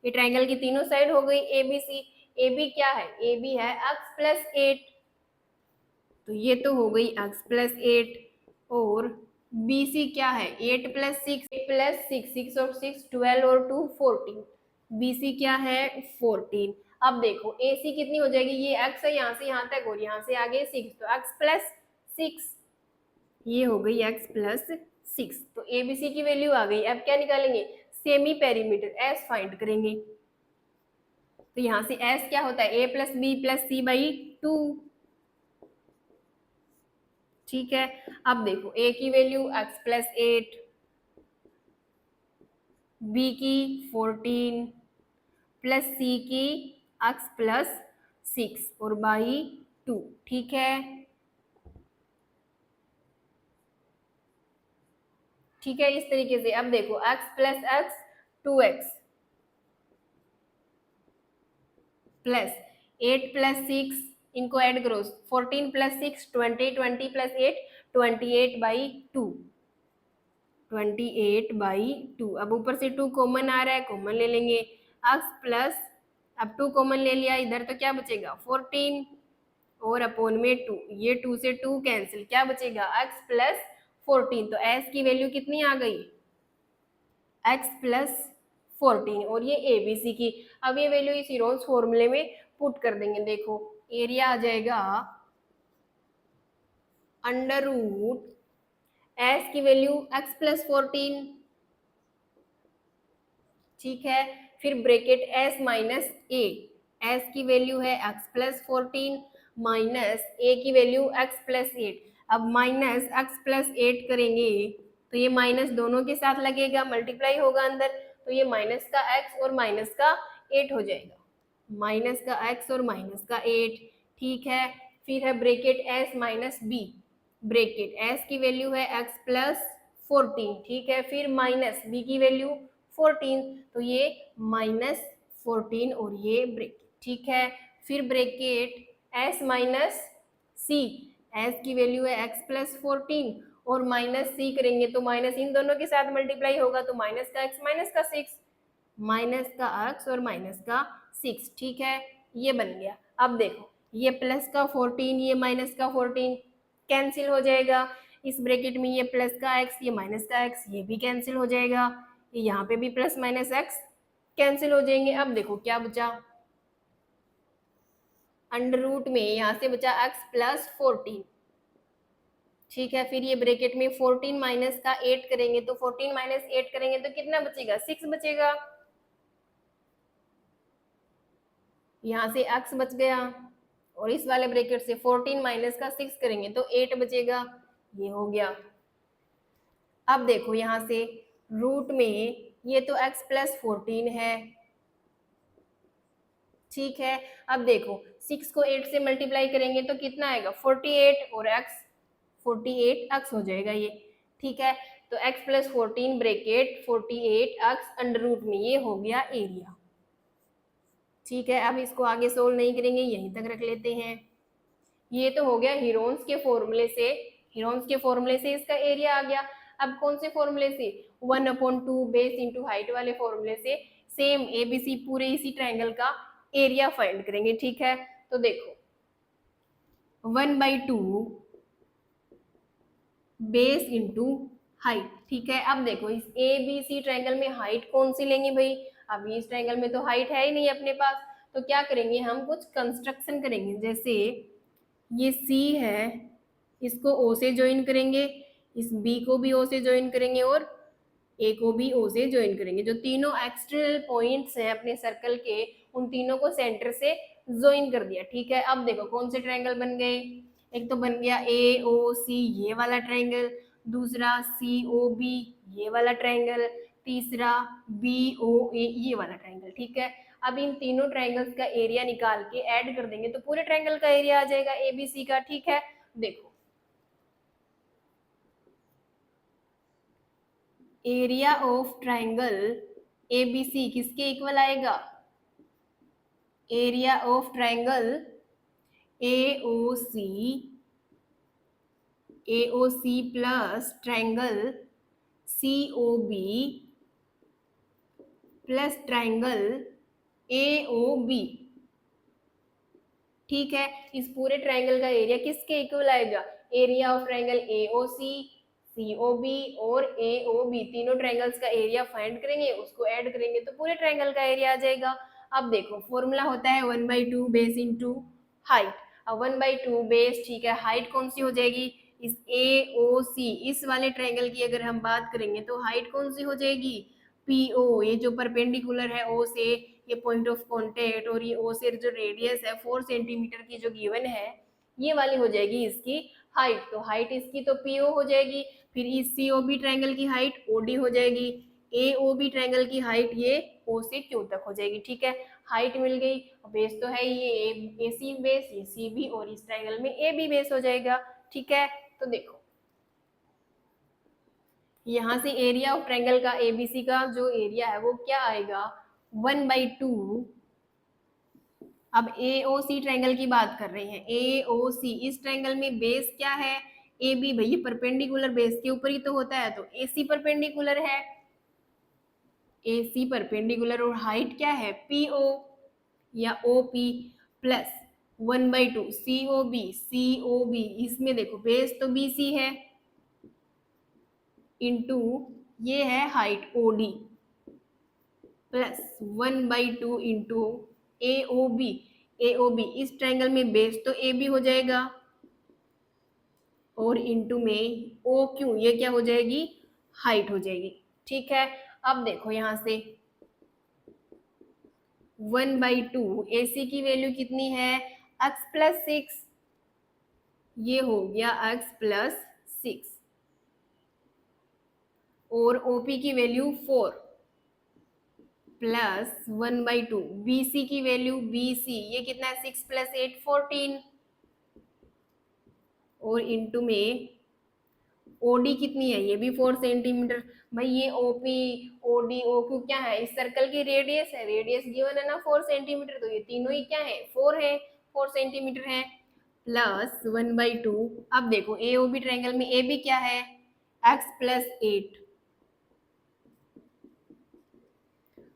ये ट्राइंगल की तीनों साइड हो गई ए बी सी। ए बी क्या है, ए बी है एक्स प्लस 8, तो ये तो हो गई एक्स प्लस 8। और बी सी क्या है 8 प्लस 6, 8 प्लस 6, 6 और 6 12 और 2 14, बी सी क्या है 14। अब देखो ए सी कितनी हो जाएगी, ये एक्स है यहाँ से यहाँ तक और यहाँ से आगे 6, तो एक्स प्लस 6, ये हो गई एक्स प्लस 6। तो एबीसी की वैल्यू आ गई। अब क्या निकालेंगे, सेमी पेरीमीटर एस फाइंड करेंगे। तो यहाँ से एस क्या होता है A plus B plus C by 2। ठीक है, अब देखो ए की वैल्यू एक्स प्लस 8, बी की 14 प्लस सी की एक्स प्लस 6 और बाई 2। ठीक है, ठीक है, इस तरीके से। अब देखो x plus x 2x plus 8 plus 6, इनको ऐड करो 14 प्लस 6 20, 20 प्लस 8 28 बाई 2, 28/2। अब ऊपर से 2 कॉमन आ रहा है, कॉमन ले लेंगे x प्लस, अब 2 कॉमन ले लिया इधर तो क्या बचेगा 14 और अपॉन में 2, ये 2 से 2 कैंसिल, क्या बचेगा x प्लस 14। तो s की वैल्यू कितनी आ गई x प्लस 14 और ये ए बी सी की। अब ये वैल्यू इस हीरोन्स फॉर्मूले में पुट कर देंगे। देखो एरिया आ जाएगा अंडर रूट एस की वैल्यू x प्लस 14, ठीक है, फिर bracket s minus A, S की वैल्यू है x प्लस 14 माइनस ए की वैल्यू x प्लस 8। अब माइनस x प्लस 8 करेंगे तो ये माइनस दोनों के साथ लगेगा, मल्टीप्लाई होगा अंदर, तो ये माइनस का x और माइनस का 8 हो जाएगा, माइनस का x और माइनस का 8। ठीक है, फिर है bracket s minus b, bracket s की वैल्यू है x प्लस 14, ठीक है, फिर माइनस b की वैल्यू 14, तो ये माइनस 14 और ये ब्रैकेट, ठीक है। फिर ब्रैकेट s माइनस सी, एस की वैल्यू है x प्लस 14 और माइनस सी करेंगे तो माइनस इन दोनों के साथ मल्टीप्लाई होगा तो माइनस का x माइनस का 6, माइनस का x और माइनस का 6, ठीक है। ये बन गया। अब देखो ये प्लस का 14 ये माइनस का 14 कैंसिल हो जाएगा, इस ब्रैकेट में ये प्लस का x ये माइनस का x ये भी कैंसिल हो जाएगा, ये यहाँ पे भी प्लस माइनस x कैंसिल हो जाएंगे। अब देखो क्या बचा, अंडर रूट में यहाँ से बचा x प्लस 14, ठीक है। फिर ये ब्रैकेट में 14 माइनस का 8 करेंगे तो 14 माइनस 8 करेंगे तो कितना बचेगा, 6 बचेगा। यहाँ से x बच गया और इस वाले ब्रैकेट से 14 माइनस का 6 करेंगे तो 8 बचेगा, ये हो गया। अब देखो यहाँ से रूट में ये तो x प्लस 14 है, ठीक है। अब देखो 6 को 8 से मल्टीप्लाई करेंगे तो कितना आएगा 48 और x 48x हो जाएगा ये, ठीक है। तो x plus 14 bracket 48x under root में, ये हो गया एरिया, ठीक है। अब इसको आगे सोल्व नहीं करेंगे, यहीं तक रख लेते हैं। ये तो हो गया हीरोन्स के फॉर्मूले से, हीरोन्स के फॉर्मूले से इसका एरिया आ गया। अब कौन से फॉर्मूले से, 1/2 बेस इंटू हाइट वाले फॉर्मूले से सेम एबीसी पूरे इसी ट्रायंगल का एरिया फाइंड करेंगे, ठीक है। तो देखो 1/2 बेस इंटू हाइट, ठीक है। अब देखो इस ए बी सी ट्रायंगल में हाइट कौन सी लेंगे भाई, अभी इस ट्रायंगल में तो हाइट है ही नहीं अपने पास, तो क्या करेंगे हम कुछ कंस्ट्रक्शन करेंगे। जैसे ये सी है, इसको ओ से ज्वाइन करेंगे, इस बी को भी ओ से ज्वाइन करेंगे और ए को भी ओ से ज्वाइन करेंगे। जो तीनों एक्सटर्नल पॉइंट्स हैं अपने सर्कल के, उन तीनों को सेंटर से ज्वाइन कर दिया, ठीक है। अब देखो कौन से ट्रायंगल बन गए, एक तो बन गया ए ओ सी ये वाला ट्रायंगल, दूसरा सी ओ बी ये वाला ट्रायंगल, तीसरा बी ओ ए ये वाला ट्रायंगल, ठीक है। अब इन तीनों ट्रायंगल्स का एरिया निकाल के ऐड कर देंगे तो पूरे ट्रायंगल का एरिया आ जाएगा एबीसी का, ठीक है। देखो एरिया ऑफ ट्रायंगल एबीसी किसके इक्वल आएगा, area of triangle AOC, AOC plus triangle COB plus triangle AOB, ठीक है। इस पूरे ट्रायंगल का एरिया किसके इक्वल आएगा, area of triangle AOC, COB और एओबी, तीनों ट्रायंगल्स का एरिया फाइंड करेंगे, उसको ऐड करेंगे तो पूरे ट्रायंगल का एरिया आ जाएगा। अब देखो फॉर्मूला होता है 1/2 बेस इंटू हाइट। अब 1/2 बेस, ठीक है, हाइट कौन सी हो जाएगी, इस एओसी इस वाले ट्रायंगल की अगर हम बात करेंगे तो हाइट कौन सी हो जाएगी, पीओ, ये जो परपेंडिकुलर है ओ से, ये पॉइंट ऑफ कांटेक्ट, और ये ओ से जो रेडियस है 4 सेंटीमीटर की जो गिवन है, ये वाली हो जाएगी इसकी हाइट। तो हाइट इसकी तो पीओ हो जाएगी, फिर इस सीओबी ट्रायंगल की हाइट ओडी हो जाएगी, एओबी ट्रायंगल की हाइट ये ओ से क्यू तक हो जाएगी, ठीक है। हाइट मिल गई, बेस तो है ये ए सी बेस, ये सी बी, और इस ट्रायंगल में ए बी बेस हो जाएगा, ठीक है। तो देखो यहाँ से एरिया ऑफ ट्रायंगल का एबीसी का जो एरिया है वो क्या आएगा 1/2। अब एओसी ट्रायंगल की बात कर रहे हैं, एओसी इस ट्रायंगल में बेस क्या है, ए बी, भैया परपेंडिकुलर बेस के ऊपर ही तो होता है, तो एसी परपेंडिकुलर है, एसी परपेंडिकुलर, और हाइट क्या है पीओ या ओपी प्लस 1/2 सीओबी, सीओबी इसमें देखो बेस तो बीसी है इंटू ये है height OD plus 1/2 into AOB, AOB इस ट्रायंगल में बेस तो ए बी हो जाएगा और इंटू में ओ क्यू, ये क्या हो जाएगी हाइट हो जाएगी, ठीक है। अब देखो यहाँ से 1/2 AC की वैल्यू कितनी है x प्लस 6, ये हो गया x प्लस 6, और OP की वैल्यू 4 प्लस 1/2, BC की वैल्यू BC ये कितना है 6 + 8 14, और इंटू में ओडी कितनी है, ये भी 4 सेंटीमीटर। भाई ये ओपी, ओडी, ओक्यू क्या है, इस सर्कल की रेडियस है, रेडियस गिवन है ना 4 सेंटीमीटर, तो ये तीनों ही क्या है 4 है, 4 सेंटीमीटर है। प्लस 1/2। अब देखो ए ओ बी ट्रायंगल में ए बी क्या है, x प्लस 8,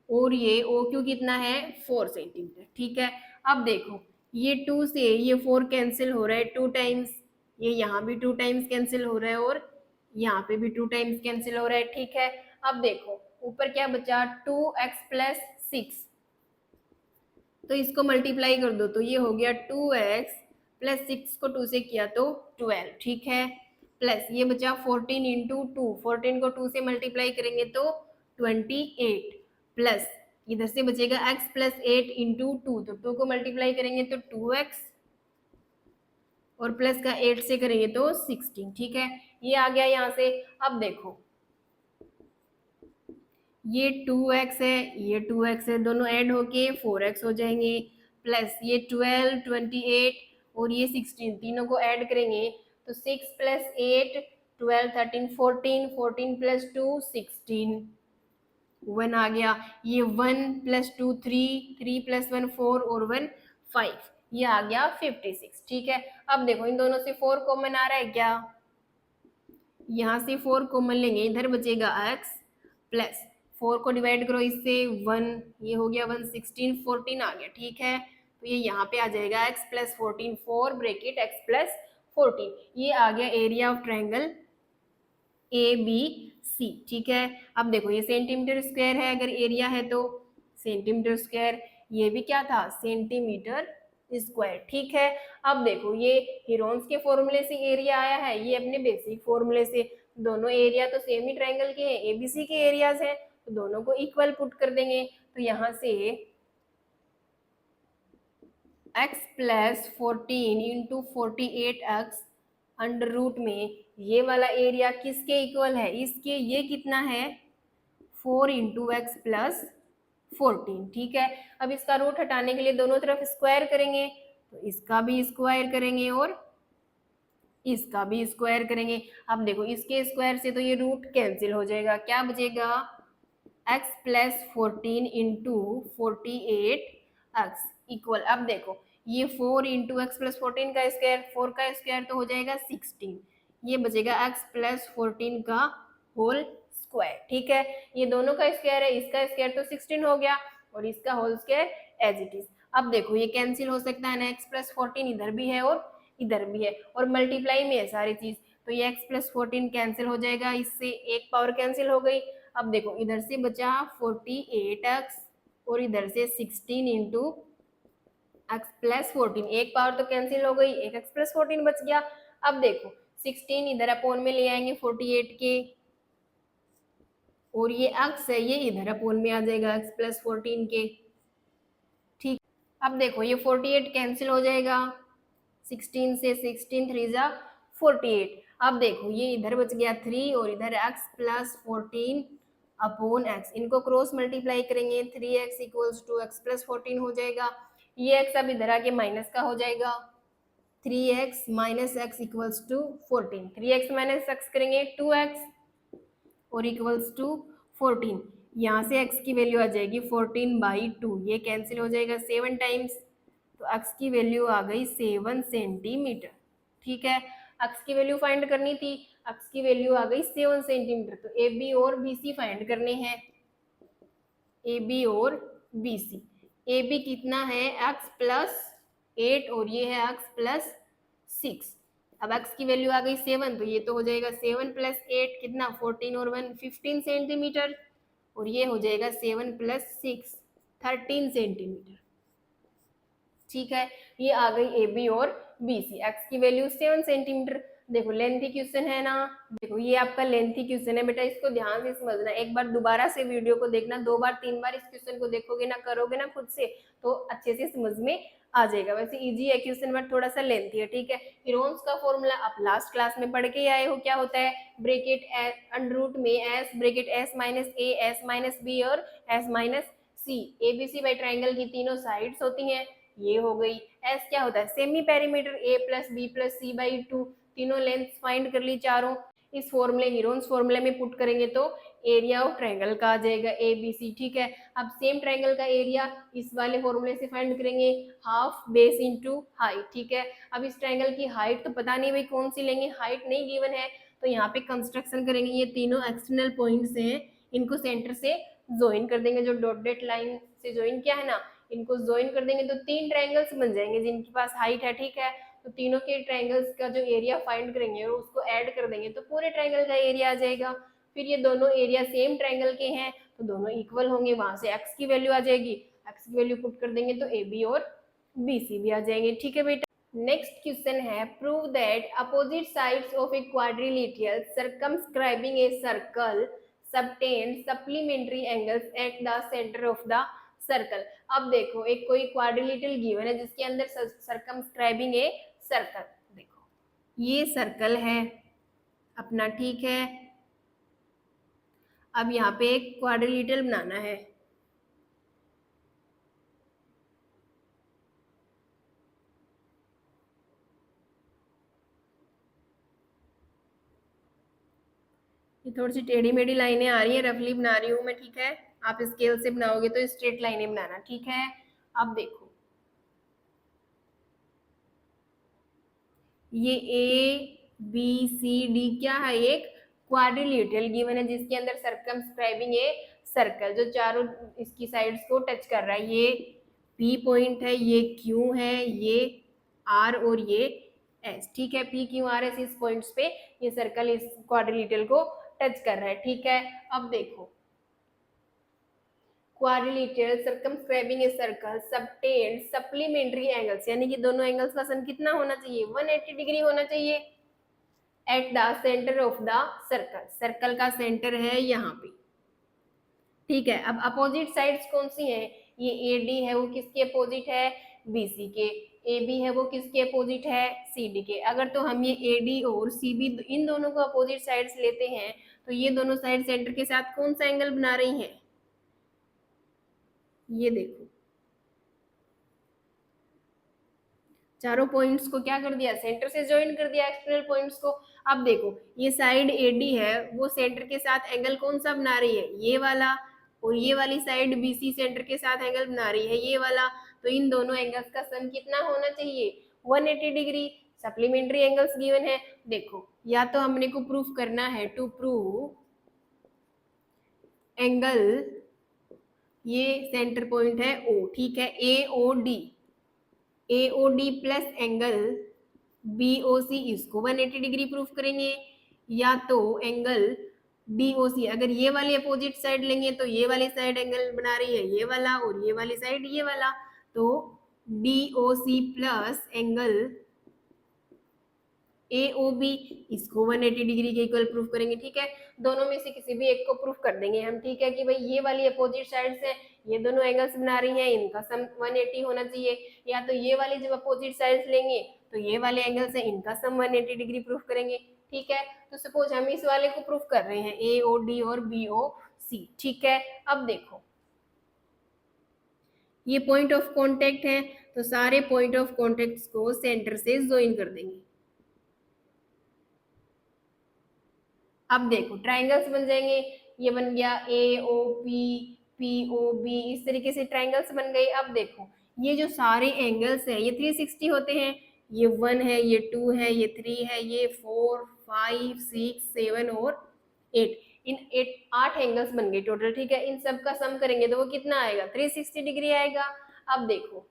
और ये ओ क्यू कितना है 4 सेंटीमीटर। ठीक है, अब देखो ये 2 से ये 4 कैंसिल हो रहा है 2 टाइम्स, ये यहाँ भी 2 टाइम्स कैंसिल हो रहा है, और यहाँ पे भी 2 टाइम्स कैंसिल हो रहा है। ठीक है, अब देखो ऊपर क्या बचा 2x प्लस 6, तो इसको मल्टीप्लाई कर दो, तो ये हो गया 2x प्लस 6 को 2 से किया तो 12। ठीक है, प्लस ये बचा 14 इंटू 2, 14 को 2 से मल्टीप्लाई करेंगे तो 28, प्लस इधर से बचेगा x प्लस 8 इंटू 2, तो 2 को मल्टीप्लाई करेंगे तो 2x, और प्लस का 8 से करेंगे तो 16। ठीक है, ये आ गया यहाँ से। अब देखो ये 2x है, ये 2x है, दोनों ऐड होके 4x हो जाएंगे, प्लस ये 12, 28 और ये 16, तीनों को ऐड करेंगे तो 6 प्लस 8 12, 13, 14, 14 प्लस 2 16, 1 आ गया। ये 1 प्लस 2 3, 3 प्लस 1 4 और 1 5, ये आ गया 56। ठीक है, अब देखो इन दोनों से 4 कॉमन आ रहा है क्या, यहाँ से 4 कॉमन लेंगे, इधर बचेगा x, प्लस 4 को डिवाइड करो इससे 1, ये हो गया 1, 16, 14 आ गया। ठीक है, तो ये यहाँ पे आ जाएगा x plus 14, 4 bracket x plus 14, ये आ गया area of triangle A B C. ठीक है, अब देखो ये सेंटीमीटर स्क्वायर है, अगर एरिया है तो सेंटीमीटर स्क्वायर, ये भी क्या था सेंटीमीटर स्क्वायर। ठीक है, अब देखो ये हीरोन्स के फॉर्मूले से एरिया आया है, ये अपने बेसिक फॉर्मूले से, दोनों एरिया तो सेम ही ट्रायंगल के हैं, एबीसी के एरियाज हैं, तो दोनों को इक्वल पुट कर देंगे, तो यहाँ से x plus 14 into 48x under root में ये वाला एरिया किसके इक्वल है, इसके, ये कितना है 4 इंटू एक्स प्लस 14। ठीक है, अब इसका रूट हटाने के लिए दोनों तरफ स्क्वायर करेंगे, तो इसका भी स्क्वायर करेंगे और इसका भी स्क्वायर करेंगे। अब देखो इसके स्क्वायर से तो ये रूट कैंसिल हो जाएगा, क्या बचेगा x plus 14 into 48x equal, अब देखो ये 4 इंटू एक्स प्लस 14 का स्क्वायर, 4 का स्क्वायर तो हो जाएगा 16, ये बचेगा x प्लस 14 का होल स्क्वायर। ठीक है, ये दोनों का स्क्वायर है, इसका स्क्वायर तो 16 हो गया और इसका whole square as it is. अब देखो ये कैंसिल हो सकता है ना, x प्लस 14 इधर भी है और इधर भी है, और मल्टीप्लाई में है सारी चीज, तो ये x प्लस 14 कैंसिल हो जाएगा, इससे एक पावर कैंसिल हो गई। अब देखो इधर से बचा 48x और इधर से 16 इंटू x प्लस 14, एक पावर तो कैंसिल हो गई, एक x प्लस 14 बच गया। अब देखो 16 इधर अपोन में ले आएंगे 48 के, और ये x है ये इधर अपोन में आ जाएगा x प्लस 14 के। ठीक, अब देखो ये 48 कैंसिल हो जाएगा, 16 से 16 3 जा 48, अब देखो ये इधर बच गया 3 और इधर x प्लस 14 अपॉन x, इनको क्रॉस मल्टीप्लाई करेंगे 3x equals to x plus 14 हो जाएगा, ये x अब इधर आके माइनस का हो जाएगा, 3x minus x equals to 14, 3x minus x करेंगे 2x और इक्वल्स टू 14, यहाँ से x की वैल्यू आ जाएगी 14/2, ये कैंसिल हो जाएगा 7 टाइम्स, तो x की वैल्यू आ गई 7 सेंटीमीटर। ठीक है, x की वैल्यू फाइंड करनी थी, x की वैल्यू आ गई 7 सेंटीमीटर, तो ए बी और बी सी फाइंड करने हैं, ए बी और बी सी। ए बी कितना है x प्लस 8 और ये है x प्लस 6, अब x की वैल्यू आ गई 7, तो ये तो हो जाएगा 7 प्लस 8 कितना 14 और 1 15 सेंटीमीटर, और ये हो जाएगा 7 प्लस 6 13 सेंटीमीटर। ठीक है, ये आ गई ए बी और बी सी, एक्स की वैल्यू 7 सेंटीमीटर। देखो लेंथी क्वेश्चन है ना, देखो ये आपका लेंथी क्वेश्चन है बेटा, इसको ध्यान से समझना, एक बार दोबारा से वीडियो को देखना, 2 बार 3 बार इस क्वेश्चन को देखोगे ना, करोगे ना खुद से, तो अच्छे से समझ में आ जाएगा। वैसे इजी है क्वेश्चन बट थोड़ा सा लेंथी है। ठीक है, हीरोन्स का फॉर्मूला आप लास्ट क्लास में पढ़ के आए हो, क्या होता है ब्रेकेट अंडर रूट में S bracket S minus A S minus B और S minus C, A B C by triangle की तीनों साइड्स होती हैं, ये हो गई। एस क्या होता है semi perimeter, A plus B plus C by 2, तीनों लेंथ फाइंड कर ली चारों। इस फॉर्मूले हीरोन्स फॉर्मूले में पुट करेंगे तो एरिया ऑफ ट्रायंगल का आ जाएगा ABC। ठीक है, अब सेम ट्रायंगल का एरिया इस वाले फॉर्मूले से फाइंड करेंगे, हाफ बेस इनटू हाइट। ठीक है, अब इस ट्रायंगल की हाइट तो पता नहीं भाई कौन सी लेंगे, हाइट नहीं गिवन है, तो यहाँ पे कंस्ट्रक्शन करेंगे। ये तीनों एक्सटर्नल पॉइंट्स हैं, इनको सेंटर से ज्वाइन कर देंगे, जो डॉटेड लाइन से ज्वाइन किया है ना, इनको ज्वाइन कर देंगे तो 3 ट्रायंगल्स बन जाएंगे जिनके पास हाइट है। ठीक है, तो तीनों के ट्रायंगल्स का जो एरिया फाइंड करेंगे और उसको ऐड कर देंगे तो पूरे ट्रायंगल का एरिया आ जाएगा। फिर ये दोनों एरिया सेम ट्रायंगल के हैं तो दोनों इक्वल होंगे, वहां से x की वैल्यू आ जाएगी, x की वैल्यू पुट कर देंगे तो AB और BC भी आ जाएंगे। ठीक है बेटा, नेक्स्ट क्वेश्चन है, prove that opposite sides of a quadrilateral circumscribing a circle subtend supplementary angles at the centre of the circle. अब देखो एक कोई क्वाड्रिलेटरल गिवन है जिसके अंदर सर्कमस्क्राइबिंग ए सर्कल, देखो ये सर्कल है अपना। ठीक है, अब यहाँ पे एक क्वाड्रिलेटरल बनाना है, ये थोड़ी सी टेढ़ी मेढ़ी लाइनें आ रही है, रफली बना रही हूँ मैं। ठीक है, आप स्केल से बनाओगे तो स्ट्रेट लाइनें बनाना। ठीक है, अब देखो ये ABCD क्या है, एक क्वाड्रिलेटरल गिवन है जिसके अंदर सर्कमस्क्राइबिंग ए सर्कल जो चारों इसकी साइड्स को टच कर रहा है। ये P पॉइंट है, ये Q है, ये R और ये S। ठीक है, PQRS इस पॉइंट्स पे ये सर्कल इस क्वाड्रिलेटरल को टच कर रहा है। ठीक है, अब देखो quadrilateral circumscribing a circle subtend supplementary angles, यानी कि दोनों एंगल्स का सम कितना होना चाहिए, 180 डिग्री होना चाहिए eight the centre of the circle. Circle का सेंटर है यहाँ पे। ठीक है, अब अपोजिट साइड्स कौन सी हैं, ये AD है वो किसके अपोजिट है, BC के, AB है वो किसके अपोजिट है, CD के। अगर तो हम ये AD और CB इन दोनों को अपोजिट साइड्स लेते हैं तो ये दोनों साइड सेंटर के साथ कौन सा एंगल बना रही हैं, ये देखो चारों पॉइंट्स को क्या कर दिया, सेंटर से ज्वाइन कर दिया एक्सटर्नल पॉइंट्स को। अब देखो ये साइड AD है वो सेंटर के साथ एंगल कौन सा बना रही है, ये वाला, और ये वाली साइड BC सेंटर के साथ एंगल बना रही है ये वाला। तो इन दोनों एंगल्स का सम कितना होना चाहिए, 180 डिग्री। सप्लीमेंट्री एंगल्स गिवन है, देखो या तो हमने को प्रूफ करना है, टू प्रूव एंगल, ये सेंटर पॉइंट है O। ठीक है, AOD प्लस एंगल BOC इसको 180 डिग्री प्रूफ करेंगे, या तो एंगल DOC, अगर ये वाली अपोजिट साइड लेंगे तो ये वाली साइड एंगल बना रही है ये वाला और ये वाली साइड ये वाला, तो DOC प्लस एंगल AOB इसको 180 डिग्री के इक्वल प्रूफ करेंगे। ठीक है, दोनों में से किसी भी एक को प्रूफ कर देंगे हम। ठीक है, कि भाई ये वाली अपोजिट साइड्स है, ये दोनों एंगल्स बना रही हैं, इनका सम 180 होना चाहिए। या तो ये वाली जब अपोजिट साइड्स लेंगे तो ये वाले एंगल्स हैं, इनका सम 180 डिग्री प्रूफ करेंगे। ठीक है, तो सपोज हम इस वाले को प्रूफ कर रहे हैं AOD और BOC। ठीक है, अब देखो ये पॉइंट ऑफ कॉन्टेक्ट है तो सारे पॉइंट ऑफ कॉन्टेक्ट को सेंटर से ज्वाइन कर देंगे। अब देखो ट्राइंगल्स बन जाएंगे, ये बन गया AOP POB, इस तरीके से ट्राइंगल्स बन गए। अब देखो ये जो सारे एंगल्स हैं ये 360 होते हैं, ये 1 है, ये 2 है, ये 3 है, ये 4 5 6 7 और 8, इन 8 एंगल्स बन गए टोटल। ठीक है, इन सब का सम करेंगे तो वो कितना आएगा, 360 डिग्री आएगा। अब देखो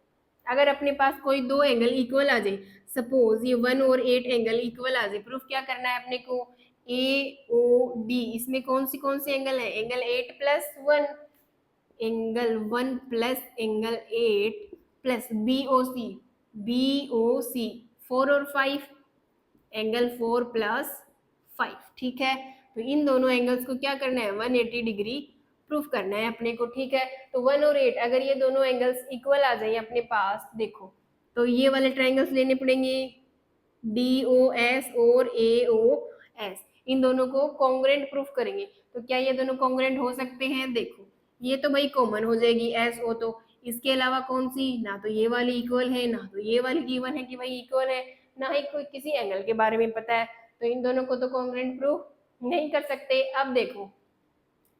अगर अपने पास कोई दो एंगल इक्वल आ जाए, सपोज ये 1 और 8 एंगल इक्वल आ जाए, प्रूफ क्या करना है अपने को, AOD इसमें कौन सी एंगल है, angle 8 plus 1, angle 1 plus angle 8 plus BOC 4 और 5, एंगल 4 प्लस 5। ठीक है, तो इन दोनों एंगल्स को क्या करना है, 180 डिग्री प्रूफ करना है अपने को। ठीक है, तो 1 और 8 अगर ये दोनों एंगल्स इक्वल आ जाए अपने पास, देखो तो ये वाले ट्राइंगल्स लेने पड़ेंगे, DOS और AOS, इन दोनों को कॉन्ग्रुएंट प्रूफ करेंगे। तो क्या ये दोनों कॉन्ग्रुएंट हो सकते हैं, देखो ये तो भाई कॉमन हो जाएगी SO, तो इसके अलावा कौन सी, ना तो ये वाली इक्वल है ना तो ये वाली गिवन है कि भाई इक्वल है, ना ही कोई किसी एंगल के बारे में पता है। तो इन दोनों को तो कॉन्ग्रुएंट प्रूफ नहीं कर सकते। अब देखो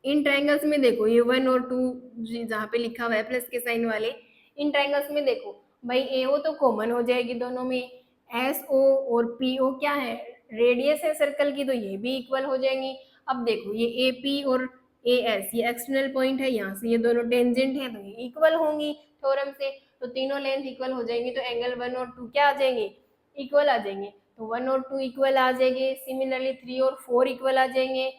इन ट्रायंगल्स में देखो ये 1 और 2 जहाँ पे लिखा हुआ है प्लस के साइन वाले, इन ट्रायंगल्स में देखो भाई AO तो कॉमन हो जाएगी दोनों में, SO और PO क्या है, रेडियस है सर्कल की, तो ये भी इक्वल हो जाएंगी। अब देखो ये AP और AS ये एक्सटर्नल पॉइंट है, यहाँ से ये दोनों टेंजेंट है तो ये इक्वल होंगी थ्योरम से, तो तीनों लेंथ इक्वल हो जाएंगी, तो एंगल 1 और 2 क्या आ जाएंगे, इक्वल आ जाएंगे। तो 1 और 2 इक्वल आ जाएंगे, सिमिलरली 3 और 4 इक्वल आ जाएंगे,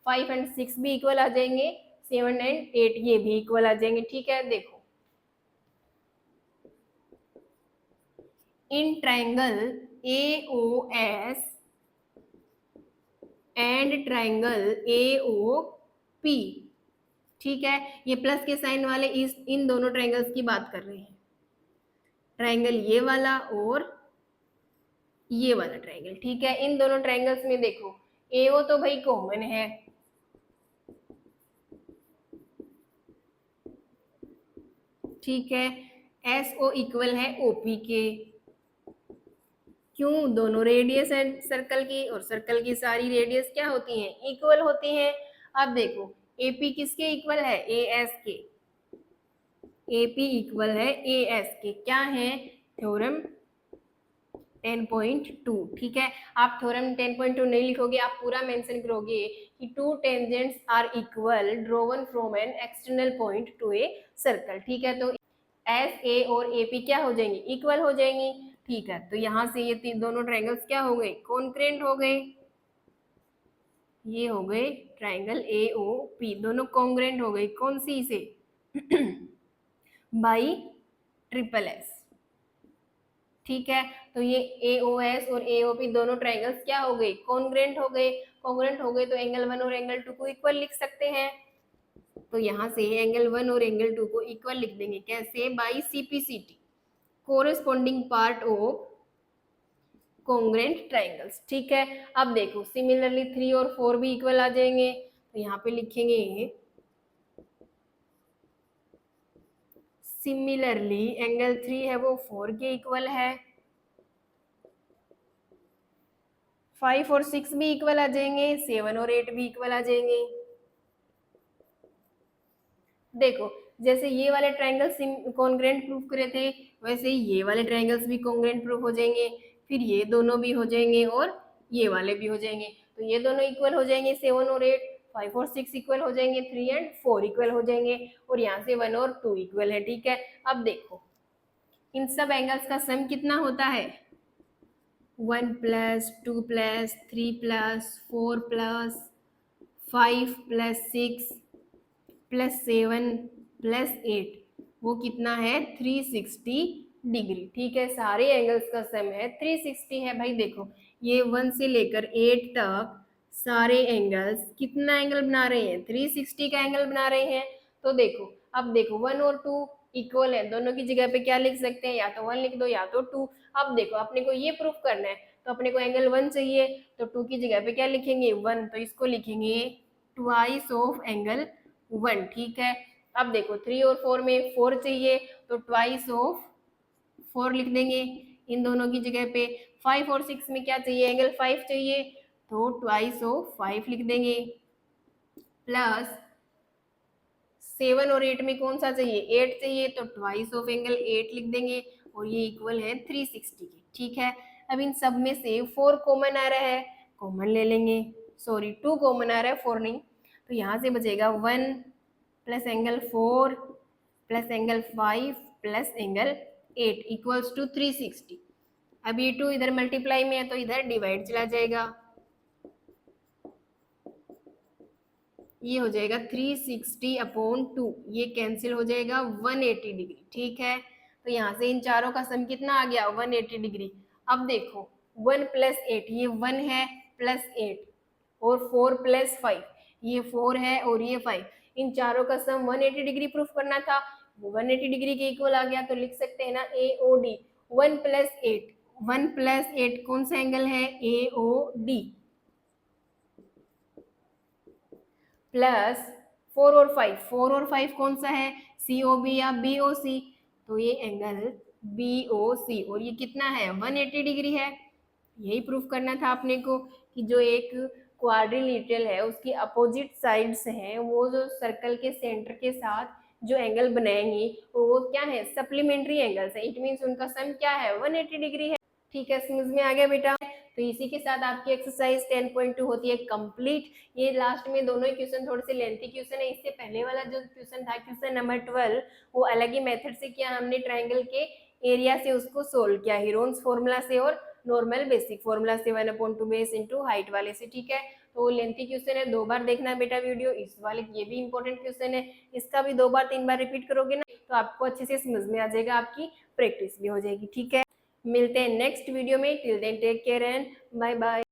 5 एंड 6 भी इक्वल आ जाएंगे, 7 एंड 8 ये भी इक्वल आ जाएंगे। ठीक है, देखो in triangle AOS and triangle AOP, ठीक है, ये प्लस के साइन वाले इन दोनों ट्रायंगल्स की बात कर रहे हैं, ट्रायंगल ये वाला और ये वाला ट्रायंगल। ठीक है, इन दोनों ट्रायंगल्स में देखो AO तो भाई कॉमन है, ठीक है, SO इक्वल है OP के, क्यों, दोनों रेडियस है सर्कल की, और सर्कल की सारी रेडियस क्या होती हैं, इक्वल होती हैं। अब देखो AP किसके इक्वल है, AS के, AP इक्वल है AS के, क्या है, थ्योरम 10.2। ठीक है, आप थ्योरम 10.2 नहीं लिखोगे, आप पूरा मेंशन करोगे कि two tangents are equal drawn from an external point to a circle. ठीक है, तो SA और AP क्या हो जाएंगी, इक्वल हो जाएंगी। ठीक है, तो यहाँ से ये दोनों ट्रायंगल्स क्या हो गए, कॉन्ग्रुएंट हो गए, ये हो गए ट्रायंगल AOP, दोनों कॉन्ग्रुएंट हो गए, कौन सी से बाई ट्रिपल S। ठीक है, तो ये AOS और AOP दोनों ट्रायंगल्स क्या हो गए, कॉन्ग्रुएंट हो गए, कॉन्ग्रुएंट हो गए तो एंगल 1 और एंगल 2 को इक्वल लिख सकते हैं। तो यहाँ से एंगल 1 और एंगल 2 को इक्वल लिख देंगे, कैसे, by CPCT, corresponding part of congruent triangles. ठीक है, अब देखो सिमिलरली 3 और 4 भी इक्वल आ जाएंगे, तो यहाँ पे लिखेंगे सिमिलरली एंगल 3 है वो 4 के इक्वल है, 5 और 6 भी इक्वल आ जाएंगे, 7 और 8 भी इक्वल आ जाएंगे। देखो जैसे ये वाले ट्रायंगल्स कॉन्ग्रुएंट प्रूफ करे थे, वैसे ही ये वाले ट्रायंगल्स भी कॉन्ग्रुएंट प्रूफ हो जाएंगे, फिर ये दोनों भी हो जाएंगे और ये वाले भी हो जाएंगे, तो ये दोनों इक्वल हो जाएंगे, 7 और 8, 5 और 6 इक्वल हो जाएंगे, 3 एंड 4 इक्वल हो जाएंगे, और यहाँ से 1 और 2 इक्वल है। ठीक है, अब देखो इन सब एंगल्स का सम कितना होता है, 1 plus 2 plus 3 plus 4 plus 5 plus 6 plus 7 plus 8, वो कितना है, 360 डिग्री। ठीक है, सारे एंगल्स का सम है 360 है। भाई देखो ये 1 से लेकर 8 तक सारे एंगल्स कितना एंगल बना रहे हैं, 360 का एंगल बना रहे हैं। तो देखो अब देखो 1 और 2 इक्वल है, दोनों की जगह पे क्या लिख सकते हैं, या तो 1 लिख दो या तो 2। अब देखो अपने को ये प्रूफ करना है, तो अपने को एंगल 1 चाहिए, तो 2 की जगह पे क्या लिखेंगे, 1, तो इसको लिखेंगे ट्वाइस ऑफ एंगल 1। ठीक है, अब देखो 3 और 4 में 4 चाहिए, तो ट्वाइस ऑफ 4 लिख देंगे इन दोनों की जगह पे। 5 और 6 में क्या चाहिए, एंगल 5 चाहिए, तो ट्वाइस ऑफ 5 लिख देंगे, प्लस 7 और 8 में कौन सा चाहिए, 8 चाहिए, तो ट्वाइस ऑफ एंगल 8 लिख देंगे, और ये इक्वल है 360 के। ठीक है, अब इन सब में से 4 कॉमन आ रहा है, कॉमन ले लेंगे, सॉरी 2 कॉमन आ रहा है, 4 नहीं, तो यहाँ से बचेगा 1 plus angle 4 plus angle 5 plus angle 8 equals to 360। अब ये 2 इधर मल्टीप्लाई में है तो इधर डिवाइड चला जाएगा, ये हो जाएगा 360 अपॉन 2, ये कैंसिल हो जाएगा 180 डिग्री। ठीक है, तो यहाँ से इन चारों का सम कितना आ गया, 180 डिग्री। अब देखो 1 प्लस 8, ये 1 है प्लस 8, और 4 प्लस 5, ये 4 है और ये 5, इन चारों का सम 180 डिग्री प्रूफ करना था, 180 डिग्री के इक्वल आ गया, तो लिख सकते हैं ना AOD। 1 प्लस 8, 1 प्लस 8 कौन सा एंगल है, AOD, प्लस 4 और 5, 4 और 5 कौन सा है, COB या BOC, तो ये एंगल BOC, और ये कितना है, 180 डिग्री है, यही प्रूफ करना था अपने को कि जो एक क्वाड्रिलेटरल है उसकी अपोजिट साइड्स हैं, वो जो सर्कल के सेंटर के साथ जो एंगल बनाएंगी वो क्या है, सप्लीमेंट्री एंगल्स है। इट मीन्स उनका सम क्या है, 180 डिग्री है। ठीक है, समझ में आ गया बेटा। तो इसी के साथ आपकी एक्सरसाइज 10.2 होती है कंप्लीट। ये लास्ट में दोनों ही क्वेश्चन थोड़े से लेंथी क्वेश्चन है। इससे पहले वाला जो क्वेश्चन था क्वेश्चन नंबर 12, वो अलग ही मेथड से किया हमने, ट्राइंगल के एरिया से उसको सोल्व किया, हीरोन्स फॉर्मूला से और नॉर्मल बेसिक फॉर्मूला से 1/2 बेस इंटू हाइट वाले से। ठीक है, तो लेंथी क्वेश्चन है, 2 बार देखना बेटा वीडियो। इस वाले ये भी इंपॉर्टेंट क्वेश्चन है, इसका भी 2 बार 3 बार रिपीट करोगे ना तो आपको अच्छे से समझ में आ जाएगा, आपकी प्रैक्टिस भी हो जाएगी। ठीक है, मिलते हैं नेक्स्ट वीडियो में। Till then take care and bye bye.